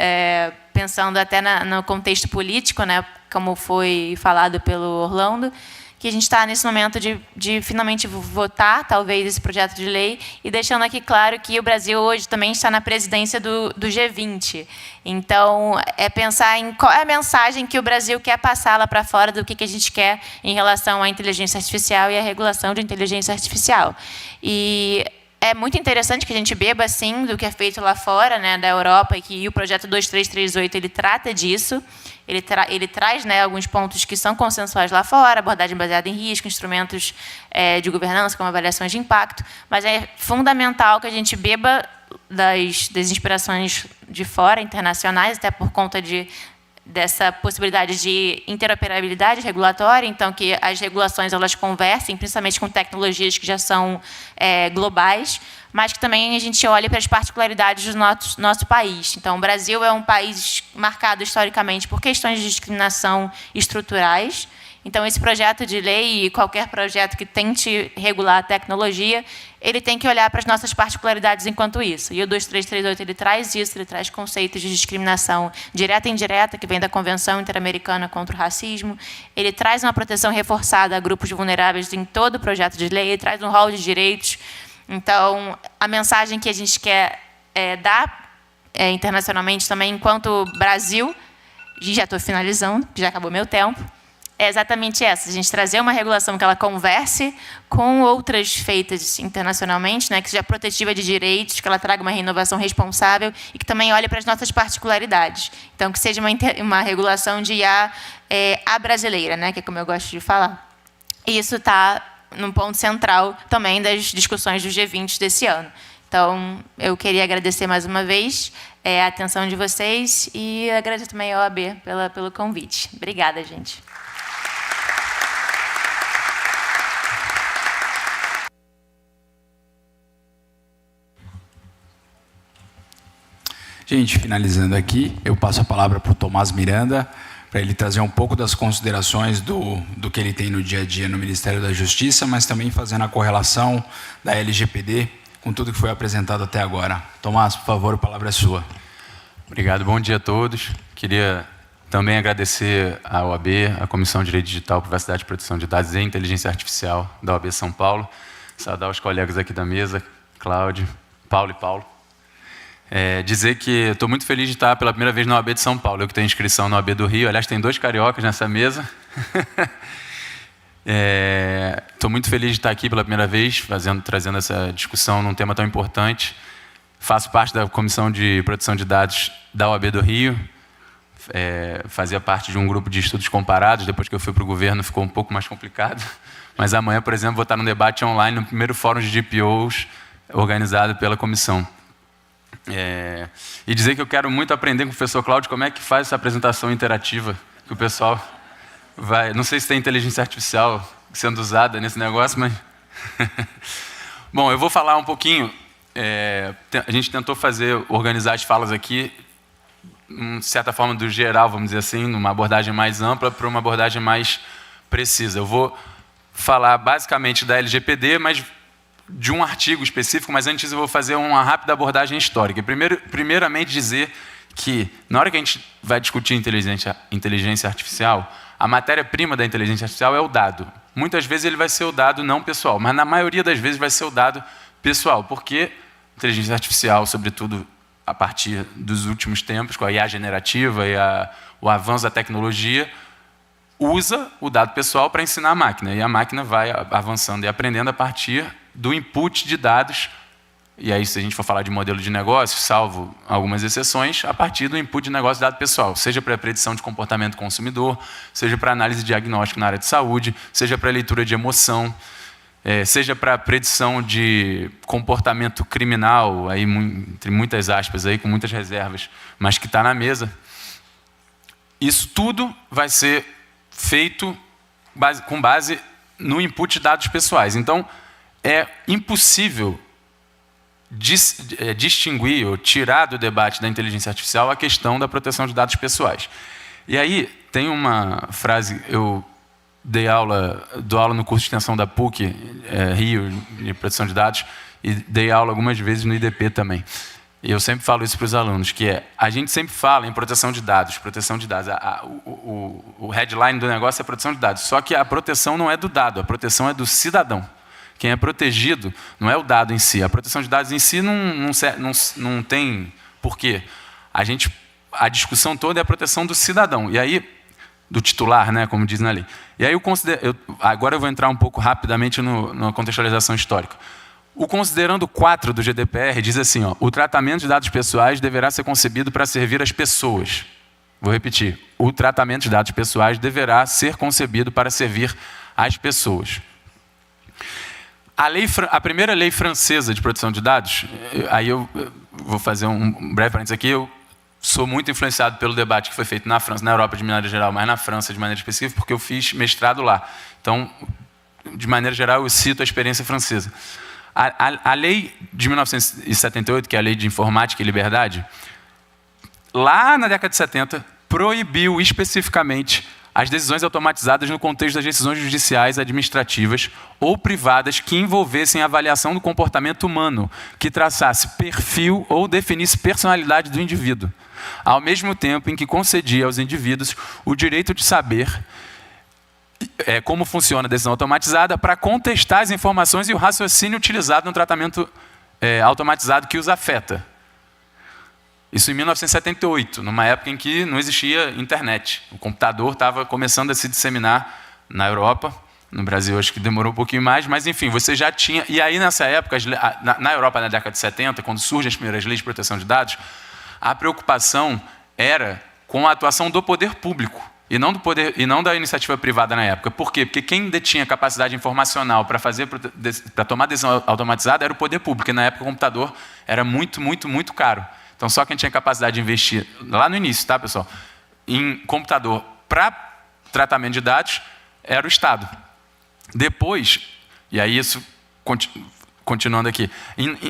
pensando até no contexto político, né, como foi falado pelo Orlando, que a gente está nesse momento de finalmente votar, talvez, esse projeto de lei, e deixando aqui claro que o Brasil hoje também está na presidência do G20. Então, é pensar em qual é a mensagem que o Brasil quer passar lá para fora do que a gente quer em relação à inteligência artificial e à regulação de inteligência artificial. E é muito interessante que a gente beba, sim, do que é feito lá fora, né, da Europa, e que o projeto 2338 ele trata disso. Ele traz, né, alguns pontos que são consensuais lá fora, abordagem baseada em risco, instrumentos de governança, como avaliações de impacto, mas é fundamental que a gente beba das inspirações de fora, internacionais, até por conta dessa possibilidade de interoperabilidade regulatória, então que as regulações elas conversem, principalmente com tecnologias que já são globais, mas que também a gente olhe para as particularidades do nosso país. Então, o Brasil é um país marcado historicamente por questões de discriminação estruturais. Então, esse projeto de lei e qualquer projeto que tente regular a tecnologia, ele tem que olhar para as nossas particularidades enquanto isso. E o 2338 ele traz isso, ele traz conceitos de discriminação direta e indireta, que vem da Convenção Interamericana contra o Racismo. Ele traz uma proteção reforçada a grupos vulneráveis em todo o projeto de lei, ele traz um rol de direitos. Então, a mensagem que a gente quer dar internacionalmente também, enquanto Brasil, e já estou finalizando, já acabou meu tempo, é exatamente essa, a gente trazer uma regulação que ela converse com outras feitas internacionalmente, né, que seja protetiva de direitos, que ela traga uma renovação responsável e que também olhe para as nossas particularidades. Então, que seja uma regulação de IA a brasileira, né, que é como eu gosto de falar. E isso está num ponto central também das discussões do G20 desse ano. Então, eu queria agradecer mais uma vez a atenção de vocês e agradecer também ao OAB pelo convite. Obrigada, gente. Gente, finalizando aqui, eu passo a palavra para o Tomás Miranda, para ele trazer um pouco das considerações do que ele tem no dia a dia no Ministério da Justiça, mas também fazendo a correlação da LGPD com tudo que foi apresentado até agora. Tomás, por favor, a palavra é sua. Obrigado, bom dia a todos. Queria também agradecer à OAB, à Comissão de Direito Digital, Privacidade e Proteção de Dados e Inteligência Artificial da OAB São Paulo. Saudar os colegas aqui da mesa, Cláudio, Paulo e Paulo. Dizer que estou muito feliz de estar pela primeira vez na OAB de São Paulo. Eu que tenho inscrição na OAB do Rio. Aliás, tem 2 cariocas nessa mesa. Estou muito feliz de estar aqui pela primeira vez, trazendo essa discussão num tema tão importante. Faço parte da Comissão de Proteção de Dados da OAB do Rio. Fazia parte de um grupo de estudos comparados. Depois que eu fui para o governo, ficou um pouco mais complicado. Mas amanhã, por exemplo, vou estar num debate online no primeiro fórum de GPOs organizado pela comissão. E dizer que eu quero muito aprender com o professor Cláudio como é que faz essa apresentação interativa, que o pessoal vai... Não sei se tem inteligência artificial sendo usada nesse negócio, mas... Bom, eu vou falar um pouquinho... a gente tentou organizar as falas aqui, de certa forma, do geral, vamos dizer assim, numa abordagem mais ampla para uma abordagem mais precisa. Eu vou falar basicamente da LGPD, mas de um artigo específico, mas antes eu vou fazer uma rápida abordagem histórica. Primeiramente dizer que, na hora que a gente vai discutir inteligência artificial, a matéria-prima da inteligência artificial é o dado. Muitas vezes ele vai ser o dado não pessoal, mas na maioria das vezes vai ser o dado pessoal, porque inteligência artificial, sobretudo a partir dos últimos tempos, com a IA generativa e o avanço da tecnologia, usa o dado pessoal para ensinar a máquina. E a máquina vai avançando e aprendendo a partir do input de dados. E aí, se a gente for falar de modelo de negócio, salvo algumas exceções, a partir do input de negócio de dado pessoal, seja para a predição de comportamento do consumidor, seja para análise diagnóstica na área de saúde, seja para leitura de emoção, seja para predição de comportamento criminal, aí, entre muitas aspas, aí, com muitas reservas, mas que está na mesa. Isso tudo vai ser feito com base no input de dados pessoais. Então, é impossível distinguir ou tirar do debate da inteligência artificial a questão da proteção de dados pessoais. E aí, tem uma frase, eu dou aula no curso de extensão da PUC, Rio, de proteção de dados, e dei aula algumas vezes no IDP também. E eu sempre falo isso para os alunos, que a gente sempre fala em proteção de dados. O headline do negócio é proteção de dados, só que a proteção não é do dado, a proteção é do cidadão. Quem é protegido não é o dado em si. A proteção de dados em si não tem porquê. A discussão toda é a proteção do cidadão. E aí, do titular, né, como diz na lei. E aí agora eu vou entrar um pouco rapidamente na contextualização histórica. O considerando 4 do GDPR diz assim, o tratamento de dados pessoais deverá ser concebido para servir as pessoas. Vou repetir. O tratamento de dados pessoais deverá ser concebido para servir as pessoas. A primeira lei francesa de proteção de dados, aí eu vou fazer um breve parênteses aqui, eu sou muito influenciado pelo debate que foi feito na França, na Europa de maneira geral, mas na França de maneira específica, porque eu fiz mestrado lá. Então, de maneira geral, eu cito a experiência francesa. A lei de 1978, que é a Lei de Informática e Liberdade, lá na década de 70, proibiu especificamente as decisões automatizadas no contexto das decisões judiciais, administrativas ou privadas que envolvessem a avaliação do comportamento humano, que traçasse perfil ou definisse personalidade do indivíduo, ao mesmo tempo em que concedia aos indivíduos o direito de saber como funciona a decisão automatizada para contestar as informações e o raciocínio utilizado no tratamento automatizado que os afeta. Isso em 1978, numa época em que não existia internet. O computador estava começando a se disseminar na Europa. No Brasil, acho que demorou um pouquinho mais, mas, enfim, você já tinha... E aí, nessa época, na Europa, na década de 70, quando surgem as primeiras leis de proteção de dados, a preocupação era com a atuação do poder público e não da iniciativa privada na época. Por quê? Porque quem detinha capacidade informacional para tomar decisão automatizada era o poder público, porque na época o computador era muito, muito, muito caro. Então, só quem tinha capacidade de investir, lá no início, tá, pessoal, em computador para tratamento de dados, era o Estado. Depois, e aí isso, continuando aqui,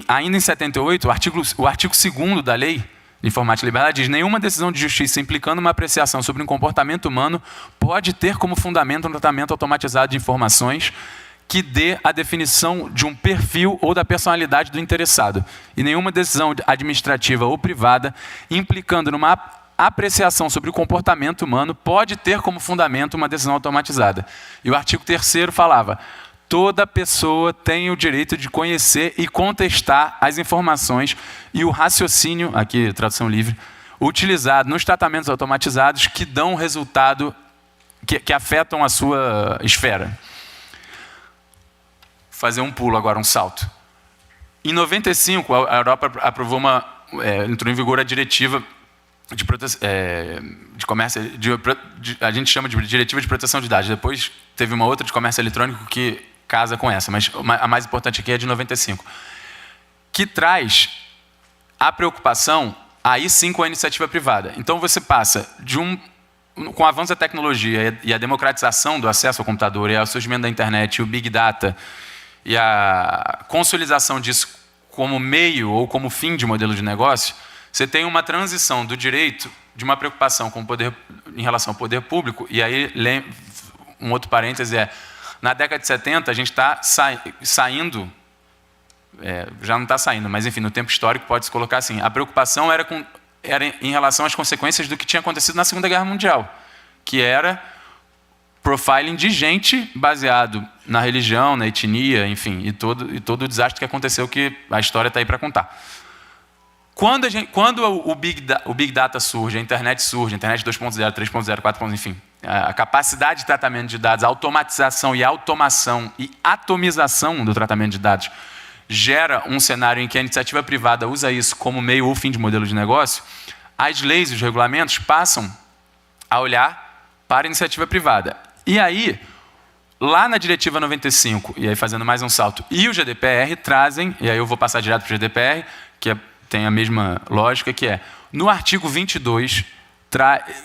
ainda em 78, o artigo 2º da lei Informática e Liberdade diz: nenhuma decisão de justiça implicando uma apreciação sobre um comportamento humano pode ter como fundamento um tratamento automatizado de informações que dê a definição de um perfil ou da personalidade do interessado. E nenhuma decisão administrativa ou privada implicando numa apreciação sobre o comportamento humano pode ter como fundamento uma decisão automatizada. E o artigo 3º falava: toda pessoa tem o direito de conhecer e contestar as informações e o raciocínio, aqui tradução livre, utilizado nos tratamentos automatizados que dão resultado, que afetam a sua esfera. Fazer um pulo agora, um salto. Em 95, a Europa aprovou entrou em vigor a diretiva de comércio, a gente chama de diretiva de proteção de dados. Depois teve uma outra de comércio eletrônico que casa com essa, mas a mais importante aqui é de 95, que traz a preocupação, aí sim, com a iniciativa privada. Então você passa com o avanço da tecnologia e a democratização do acesso ao computador e ao surgimento da internet e o Big Data e a consolidação disso como meio ou como fim de modelo de negócio, você tem uma transição do direito de uma preocupação com o poder, em relação ao poder público, e aí um outro parêntese na década de 70 a gente está saindo, já não está saindo, mas enfim, no tempo histórico pode-se colocar assim, a preocupação era em relação às consequências do que tinha acontecido na Segunda Guerra Mundial, que era profiling de gente baseado na religião, na etnia, enfim, e todo o desastre que aconteceu, que a história está aí para contar. Quando o Big Data surge, a internet surge, a internet 2.0, 3.0, 4.0, enfim, a capacidade de tratamento de dados, a automatização e automação e atomização do tratamento de dados gera um cenário em que a iniciativa privada usa isso como meio ou fim de modelo de negócio, as leis e os regulamentos passam a olhar para a iniciativa privada. E aí, lá na Diretiva 95, e aí fazendo mais um salto, e o GDPR trazem, e aí eu vou passar direto para o GDPR, que tem a mesma lógica, que no artigo 22,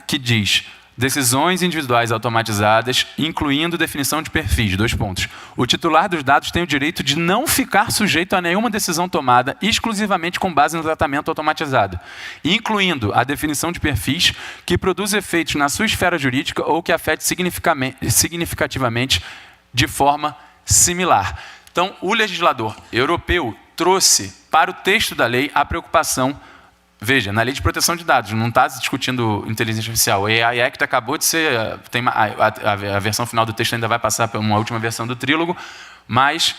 que diz: decisões individuais automatizadas, incluindo definição de perfis, 2 pontos. O titular dos dados tem o direito de não ficar sujeito a nenhuma decisão tomada exclusivamente com base no tratamento automatizado, incluindo a definição de perfis que produz efeitos na sua esfera jurídica ou que afete significativamente de forma similar. Então, o legislador europeu trouxe para o texto da lei a preocupação. Veja, na Lei de Proteção de Dados, não está discutindo inteligência artificial. O AI Act acabou de ser... a versão final do texto ainda vai passar por uma última versão do trílogo, mas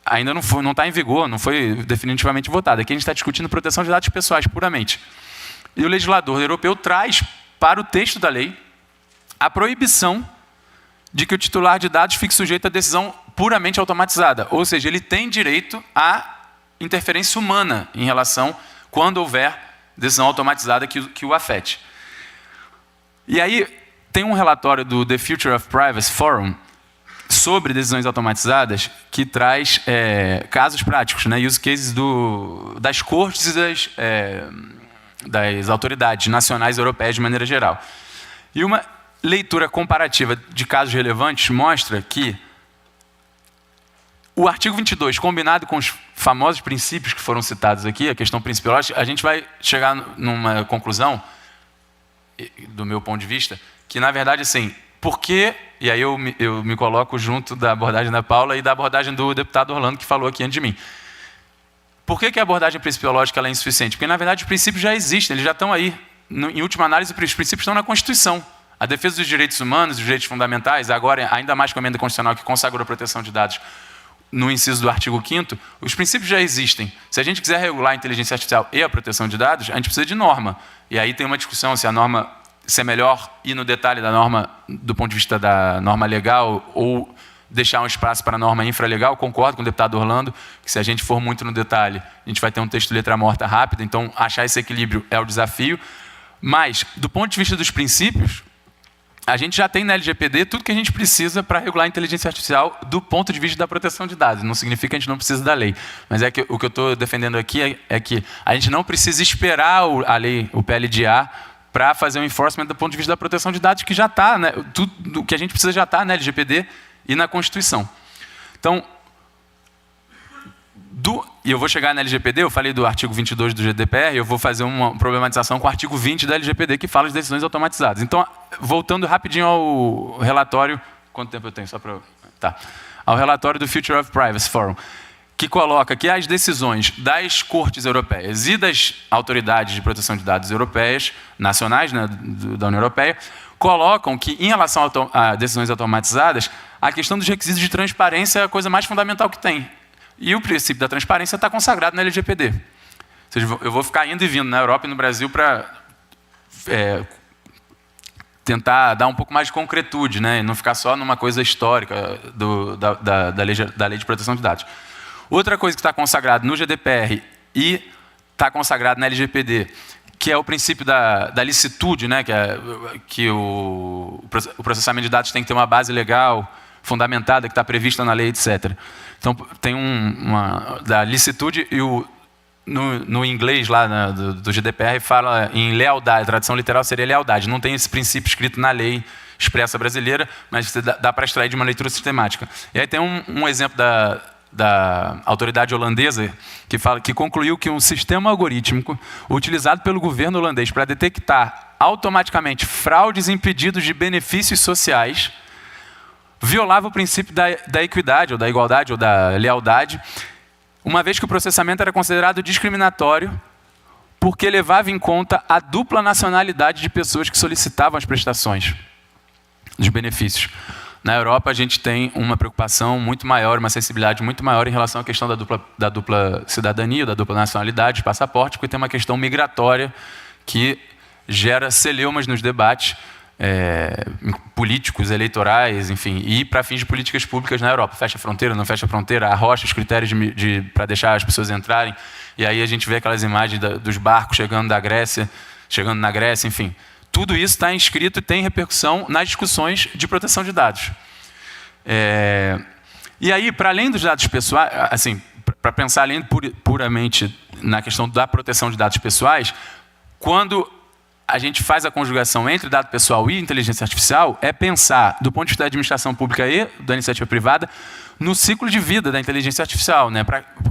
ainda não está em vigor, não foi definitivamente votado. Aqui a gente está discutindo proteção de dados pessoais, puramente. E o legislador europeu traz para o texto da lei a proibição de que o titular de dados fique sujeito a decisão puramente automatizada. Ou seja, ele tem direito à interferência humana em relação... quando houver decisão automatizada que o afete. E aí, tem um relatório do The Future of Privacy Forum sobre decisões automatizadas que traz casos práticos, né, use cases das cortes e das autoridades nacionais e europeias de maneira geral. E uma leitura comparativa de casos relevantes mostra que o artigo 22, combinado com os famosos princípios que foram citados aqui, a questão principal, a gente vai chegar numa conclusão, do meu ponto de vista, que, na verdade, assim, por que... E aí eu me coloco junto da abordagem da Paula e da abordagem do deputado Orlando, que falou aqui antes de mim. Por que a abordagem principiológica ela é insuficiente? Porque, na verdade, os princípios já existem, eles já estão aí. Em última análise, os princípios estão na Constituição. A defesa dos direitos humanos, dos direitos fundamentais, agora, ainda mais com a emenda constitucional que consagrou a proteção de dados, no inciso do artigo 5º, os princípios já existem. Se a gente quiser regular a inteligência artificial e a proteção de dados, a gente precisa de norma. E aí tem uma discussão se a norma, se é melhor ir no detalhe da norma do ponto de vista da norma legal ou deixar um espaço para a norma infralegal. Concordo com o deputado Orlando, que se a gente for muito no detalhe, a gente vai ter um texto letra morta rápido, então achar esse equilíbrio é o desafio. Mas, do ponto de vista dos princípios, a gente já tem na LGPD tudo que a gente precisa para regular a inteligência artificial do ponto de vista da proteção de dados. Não significa que a gente não precisa da lei. Mas o que eu estou defendendo aqui é que a gente não precisa esperar a lei, o PLDA, para fazer um enforcement do ponto de vista da proteção de dados, que já está, né? Tudo o que a gente precisa já está na LGPD e na Constituição. Então, E eu vou chegar na LGPD, eu falei do artigo 22 do GDPR, eu vou fazer uma problematização com o artigo 20 da LGPD, que fala de decisões automatizadas. Então, voltando rapidinho ao relatório... Quanto tempo eu tenho? Só para... Tá. Ao relatório do Future of Privacy Forum, que coloca que as decisões das cortes europeias e das autoridades de proteção de dados europeias, nacionais, né, da União Europeia, colocam que, em relação a decisões automatizadas, a questão dos requisitos de transparência é a coisa mais fundamental que tem. E o princípio da transparência está consagrado na LGPD. Ou seja, eu vou ficar indo e vindo na Europa e no Brasil para tentar dar um pouco mais de concretude, né? E não ficar só numa coisa histórica da lei de proteção de dados. Outra coisa que está consagrado no GDPR e está consagrado na LGPD, que é o princípio da licitude, né? Que o processamento de dados tem que ter uma base legal fundamentada, que está prevista na lei, etc. Então, tem da licitude e no inglês lá do GDPR fala em lealdade, a tradução literal seria lealdade. Não tem esse princípio escrito na lei expressa brasileira, mas dá para extrair de uma leitura sistemática. E aí tem um exemplo da autoridade holandesa que concluiu que um sistema algorítmico utilizado pelo governo holandês para detectar automaticamente fraudes impedidos de benefícios sociais violava o princípio da equidade, ou da igualdade, ou da lealdade, uma vez que o processamento era considerado discriminatório porque levava em conta a dupla nacionalidade de pessoas que solicitavam as prestações, os benefícios. Na Europa, a gente tem uma preocupação muito maior, uma sensibilidade muito maior em relação à questão da dupla cidadania, da dupla nacionalidade, de passaporte, porque tem uma questão migratória que gera celeumas nos debates políticos, eleitorais, enfim, e para fins de políticas públicas na Europa. Fecha a fronteira, não fecha a fronteira, arrocha os critérios para deixar as pessoas entrarem, e aí a gente vê aquelas imagens dos barcos chegando na Grécia, enfim. Tudo isso está inscrito e tem repercussão nas discussões de proteção de dados. E aí, para além dos dados pessoais, assim, para pensar além puramente na questão da proteção de dados pessoais, quando a gente faz a conjugação entre dado pessoal e inteligência artificial, é pensar, do ponto de vista da administração pública e da iniciativa privada, no ciclo de vida da inteligência artificial, né?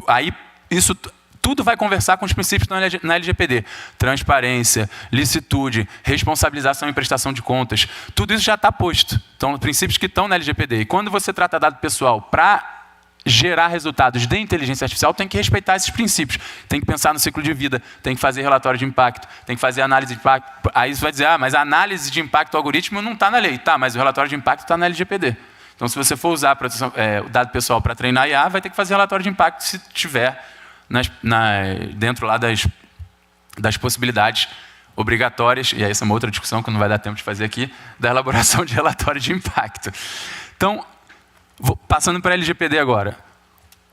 Aí isso tudo vai conversar com os princípios na LGPD. Transparência, licitude, responsabilização e prestação de contas. Tudo isso já está posto. Então, princípios que estão na LGPD. E quando você trata dado pessoal para gerar resultados de inteligência artificial, tem que respeitar esses princípios. Tem que pensar no ciclo de vida, tem que fazer relatório de impacto, tem que fazer análise de impacto. Aí você vai dizer, mas a análise de impacto do algoritmo não está na lei. Tá, mas o relatório de impacto está na LGPD. Então, se você for usar o dado pessoal para treinar IA, vai ter que fazer relatório de impacto se tiver dentro lá das possibilidades obrigatórias, e aí essa é uma outra discussão que não vai dar tempo de fazer aqui, da elaboração de relatório de impacto. Então, passando para a LGPD agora,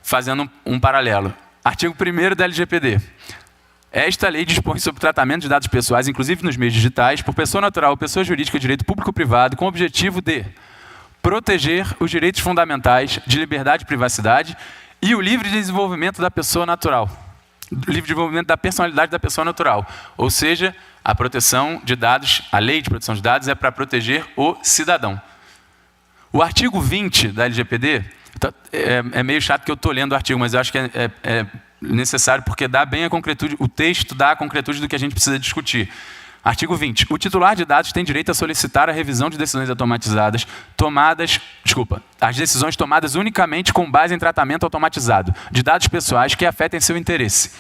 fazendo um paralelo. Artigo 1º da LGPD. Esta lei dispõe sobre o tratamento de dados pessoais, inclusive nos meios digitais, por pessoa natural ou pessoa jurídica de direito público ou privado, com o objetivo de proteger os direitos fundamentais de liberdade e privacidade e o livre desenvolvimento da pessoa natural. Livre desenvolvimento da personalidade da pessoa natural. Ou seja, a proteção de dados, a lei de proteção de dados é para proteger o cidadão. O artigo 20 da LGPD, é meio chato que eu estou lendo o artigo, mas eu acho que é necessário porque dá bem a concretude, o texto dá a concretude do que a gente precisa discutir. Artigo 20. O titular de dados tem direito a solicitar a revisão de decisões automatizadas as decisões tomadas unicamente com base em tratamento automatizado de dados pessoais que afetem seu interesse.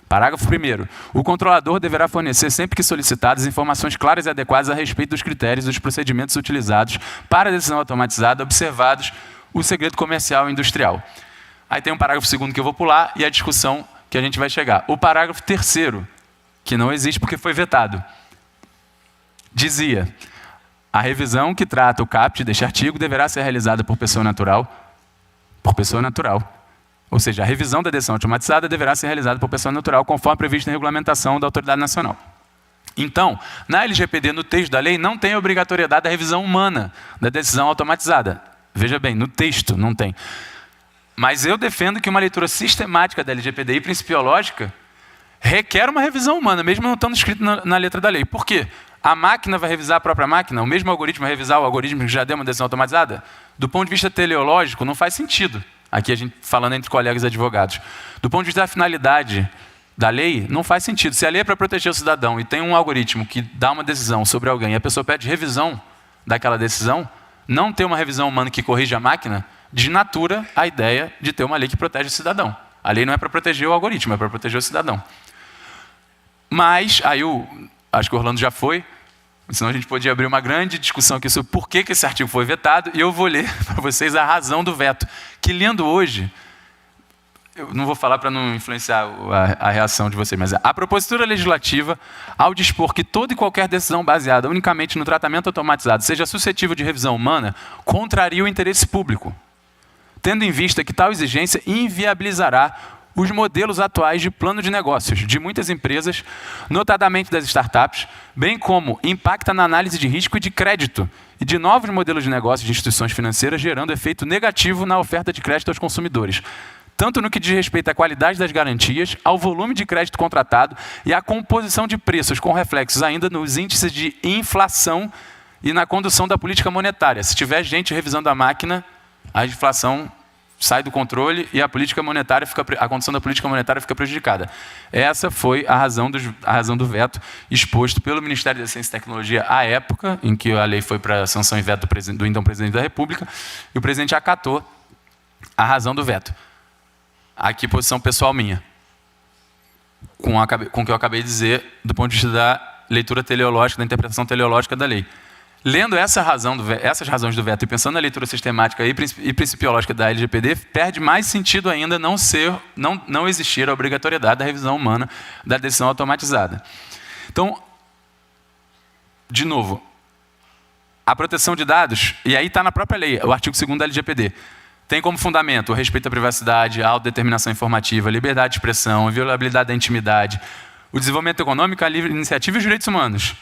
Parágrafo 1º. O controlador deverá fornecer, sempre que solicitadas, informações claras e adequadas a respeito dos critérios e dos procedimentos utilizados para a decisão automatizada, observados o segredo comercial e industrial. Aí tem um parágrafo 2º que eu vou pular e a discussão que a gente vai chegar. O parágrafo 3º, que não existe porque foi vetado, dizia: a revisão que trata o caput deste artigo deverá ser realizada por pessoa natural. Por pessoa natural. Ou seja, a revisão da decisão automatizada deverá ser realizada por pessoa natural, conforme previsto na regulamentação da autoridade nacional. Então, na LGPD, no texto da lei, não tem a obrigatoriedade da revisão humana da decisão automatizada. Veja bem, no texto não tem. Mas eu defendo que uma leitura sistemática da LGPD e principiológica requer uma revisão humana, mesmo não estando escrito na letra da lei. Por quê? A máquina vai revisar a própria máquina? O mesmo algoritmo vai revisar o algoritmo que já deu uma decisão automatizada? Do ponto de vista teleológico, não faz sentido. Aqui a gente falando entre colegas advogados. Do ponto de vista da finalidade da lei, não faz sentido. Se a lei é para proteger o cidadão e tem um algoritmo que dá uma decisão sobre alguém e a pessoa pede revisão daquela decisão, não ter uma revisão humana que corrige a máquina desnatura a ideia de ter uma lei que protege o cidadão. A lei não é para proteger o algoritmo, é para proteger o cidadão. Mas, aí acho que o Orlando já foi, senão a gente podia abrir uma grande discussão aqui sobre por que esse artigo foi vetado, e eu vou ler para vocês a razão do veto, que lendo hoje, eu não vou falar para não influenciar a reação de vocês, mas a propositura legislativa, ao dispor que toda e qualquer decisão baseada unicamente no tratamento automatizado seja suscetível de revisão humana, contraria o interesse público, tendo em vista que tal exigência inviabilizará os modelos atuais de plano de negócios de muitas empresas, notadamente das startups, bem como impacta na análise de risco e de crédito e de novos modelos de negócios de instituições financeiras, gerando efeito negativo na oferta de crédito aos consumidores, tanto no que diz respeito à qualidade das garantias, ao volume de crédito contratado e à composição de preços, com reflexos ainda nos índices de inflação e na condução da política monetária. Se tiver gente revisando a máquina, a inflação sai do controle e a condução da política monetária fica prejudicada. Essa foi a razão do veto exposto pelo Ministério da Ciência e Tecnologia à época, em que a lei foi para sanção e veto do então presidente da República, e o presidente acatou a razão do veto. Aqui, posição pessoal minha, com o que eu acabei de dizer, do ponto de vista da leitura teleológica, da interpretação teleológica da lei. Lendo essas razões do veto e pensando na leitura sistemática e principiológica da LGPD, perde mais sentido ainda não existir a obrigatoriedade da revisão humana da decisão automatizada. Então, de novo, a proteção de dados, e aí está na própria lei, o artigo 2º da LGPD, tem como fundamento o respeito à privacidade, a autodeterminação informativa, a liberdade de expressão, a inviolabilidade da intimidade, o desenvolvimento econômico, a livre iniciativa e os direitos humanos.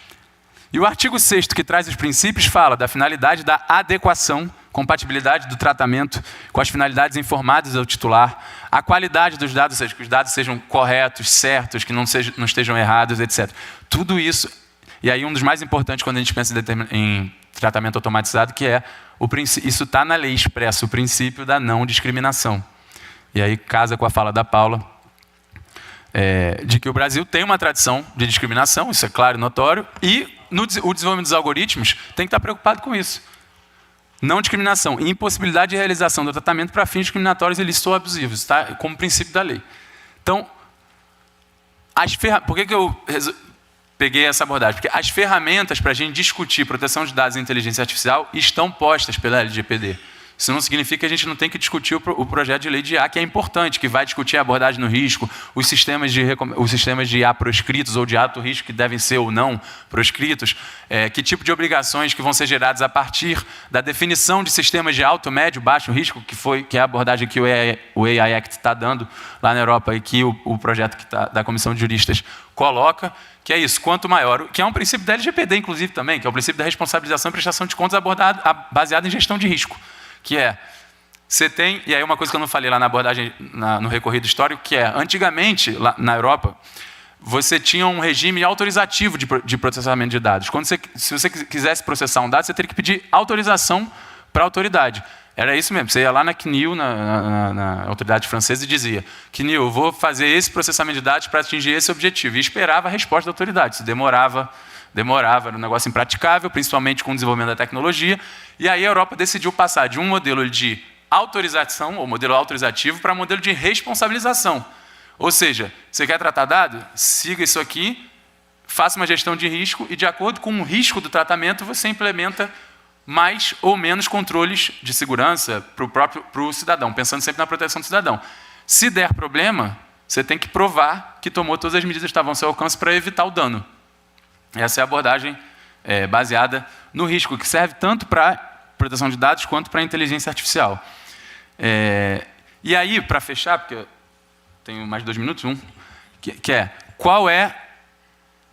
E o artigo 6º, que traz os princípios, fala da finalidade da adequação, compatibilidade do tratamento com as finalidades informadas ao titular, a qualidade dos dados, ou seja, que os dados sejam corretos, certos, que não estejam errados, etc. Tudo isso, e aí um dos mais importantes quando a gente pensa em tratamento automatizado, que é, isso está na lei expressa, o princípio da não discriminação. E aí casa com a fala da Paula, de que o Brasil tem uma tradição de discriminação, isso é claro e notório, e o desenvolvimento dos algoritmos tem que estar preocupado com isso. Não discriminação e impossibilidade de realização do tratamento para fins discriminatórios, ilícitos ou abusivos, tá? Como princípio da lei. Então, por que eu peguei essa abordagem? Porque as ferramentas para a gente discutir proteção de dados e inteligência artificial estão postas pela LGPD. Isso não significa que a gente não tem que discutir o projeto de lei de IA, que é importante, que vai discutir a abordagem no risco, os sistemas de IA proscritos ou de alto risco que devem ser ou não proscritos, que tipo de obrigações que vão ser geradas a partir da definição de sistemas de alto, médio, baixo risco, que é a abordagem que o AI Act está dando lá na Europa e que o projeto da Comissão de Juristas coloca, que é isso, quanto maior, que é um princípio da LGPD, inclusive, também, que é o princípio da responsabilização e prestação de contas baseado em gestão de risco. Que você tem, e aí uma coisa que eu não falei lá na abordagem, no recorrido histórico, que é, antigamente, lá na Europa, você tinha um regime autorizativo de processamento de dados. Se você quisesse processar um dado, você teria que pedir autorização para a autoridade. Era isso mesmo, você ia lá na CNIL, na autoridade francesa, e dizia: CNIL, eu vou fazer esse processamento de dados para atingir esse objetivo. E esperava a resposta da autoridade. Isso demorava, era um negócio impraticável, principalmente com o desenvolvimento da tecnologia. E aí a Europa decidiu passar de um modelo de autorização, ou modelo autorizativo, para um modelo de responsabilização. Ou seja, você quer tratar dado? Siga isso aqui, faça uma gestão de risco e, de acordo com o risco do tratamento, você implementa mais ou menos controles de segurança para o cidadão, pensando sempre na proteção do cidadão. Se der problema, você tem que provar que tomou todas as medidas que estavam ao seu alcance para evitar o dano. Essa é a abordagem baseada no risco, que serve tanto para proteção de dados quanto para inteligência artificial. E aí, para fechar, porque eu tenho mais 2 minutos, que é, qual é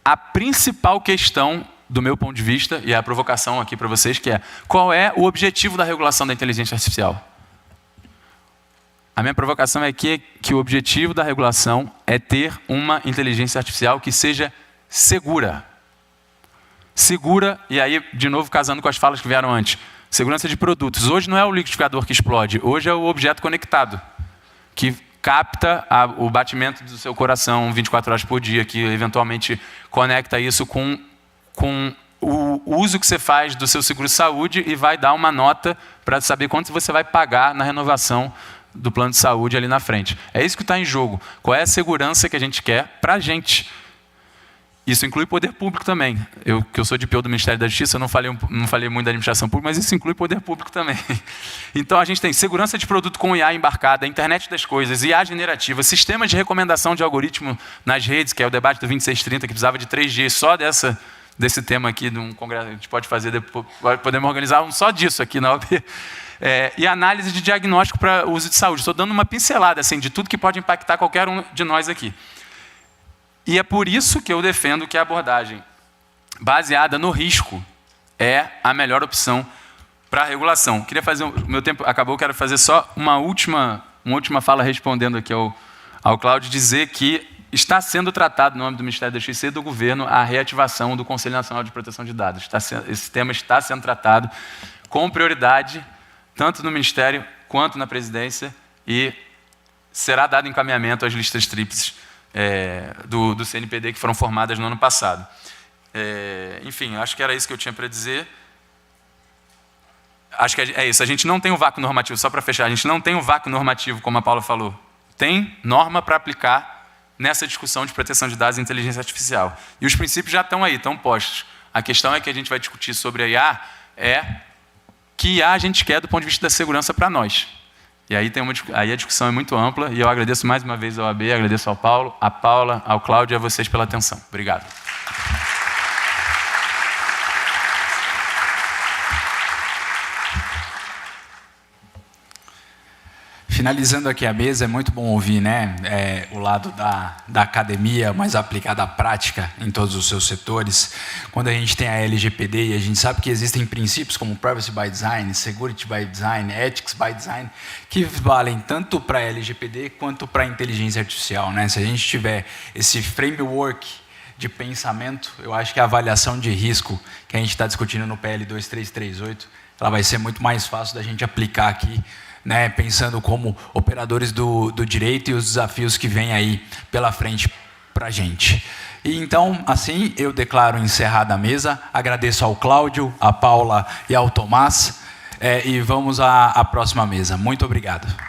a principal questão, do meu ponto de vista, e a provocação aqui para vocês, que é, qual é o objetivo da regulação da inteligência artificial? A minha provocação é que o objetivo da regulação é ter uma inteligência artificial que seja segura. Segura, e aí, de novo, casando com as falas que vieram antes, Segurança de produtos. Hoje não é o liquidificador que explode, hoje é o objeto conectado, que capta o batimento do seu coração 24 horas por dia, que eventualmente conecta isso com o uso que você faz do seu seguro-saúde e vai dar uma nota para saber quanto você vai pagar na renovação do plano de saúde ali na frente. É isso que está em jogo. Qual é a segurança que a gente quer para a gente? Isso inclui o poder público também. Que eu sou de PO do Ministério da Justiça, eu não falei muito da administração pública, mas isso inclui o poder público também. Então, a gente tem segurança de produto com IA embarcada, internet das coisas, IA generativa, sistema de recomendação de algoritmo nas redes, que é o debate do 2630, que precisava de 3 dias só desse tema aqui, de um congresso, a gente pode fazer depois, podemos organizar um só disso aqui na OAB. E análise de diagnóstico para uso de saúde. Estou dando uma pincelada assim, de tudo que pode impactar qualquer um de nós aqui. E é por isso que eu defendo que a abordagem baseada no risco é a melhor opção para a regulação. Queria fazer, o meu tempo acabou, quero fazer só uma última fala respondendo aqui ao Cláudio, dizer que está sendo tratado no âmbito do Ministério da Justiça e do governo a reativação do Conselho Nacional de Proteção de Dados. Esse tema está sendo tratado com prioridade, tanto no Ministério quanto na Presidência, e será dado encaminhamento às listas tríplices do CNPD que foram formadas no ano passado. Enfim, acho que era isso que eu tinha para dizer. Acho que é isso. A gente não tem um vácuo normativo, só para fechar, a gente não tem um vácuo normativo, como a Paula falou. Tem norma para aplicar nessa discussão de proteção de dados e inteligência artificial. E os princípios já estão aí, estão postos. A questão é que a gente vai discutir sobre a IA que IA a gente quer do ponto de vista da segurança para nós. E aí, aí a discussão é muito ampla, e eu agradeço mais uma vez ao OAB, agradeço ao Paulo, à Paula, ao Cláudio e a vocês pela atenção. Obrigado. Finalizando aqui a mesa, é muito bom ouvir, né, o lado da academia, mais aplicada à prática em todos os seus setores. Quando a gente tem a LGPD, e a gente sabe que existem princípios como Privacy by Design, Security by Design, Ethics by Design, que valem tanto para a LGPD quanto para a inteligência artificial, né? Se a gente tiver esse framework de pensamento, eu acho que a avaliação de risco que a gente está discutindo no PL 2338, ela vai ser muito mais fácil da gente aplicar aqui, né, pensando como operadores do direito e os desafios que vêm aí pela frente para a gente. E então, assim, eu declaro encerrada a mesa, agradeço ao Cláudio, à Paula e ao Tomás, e vamos à próxima mesa. Muito obrigado.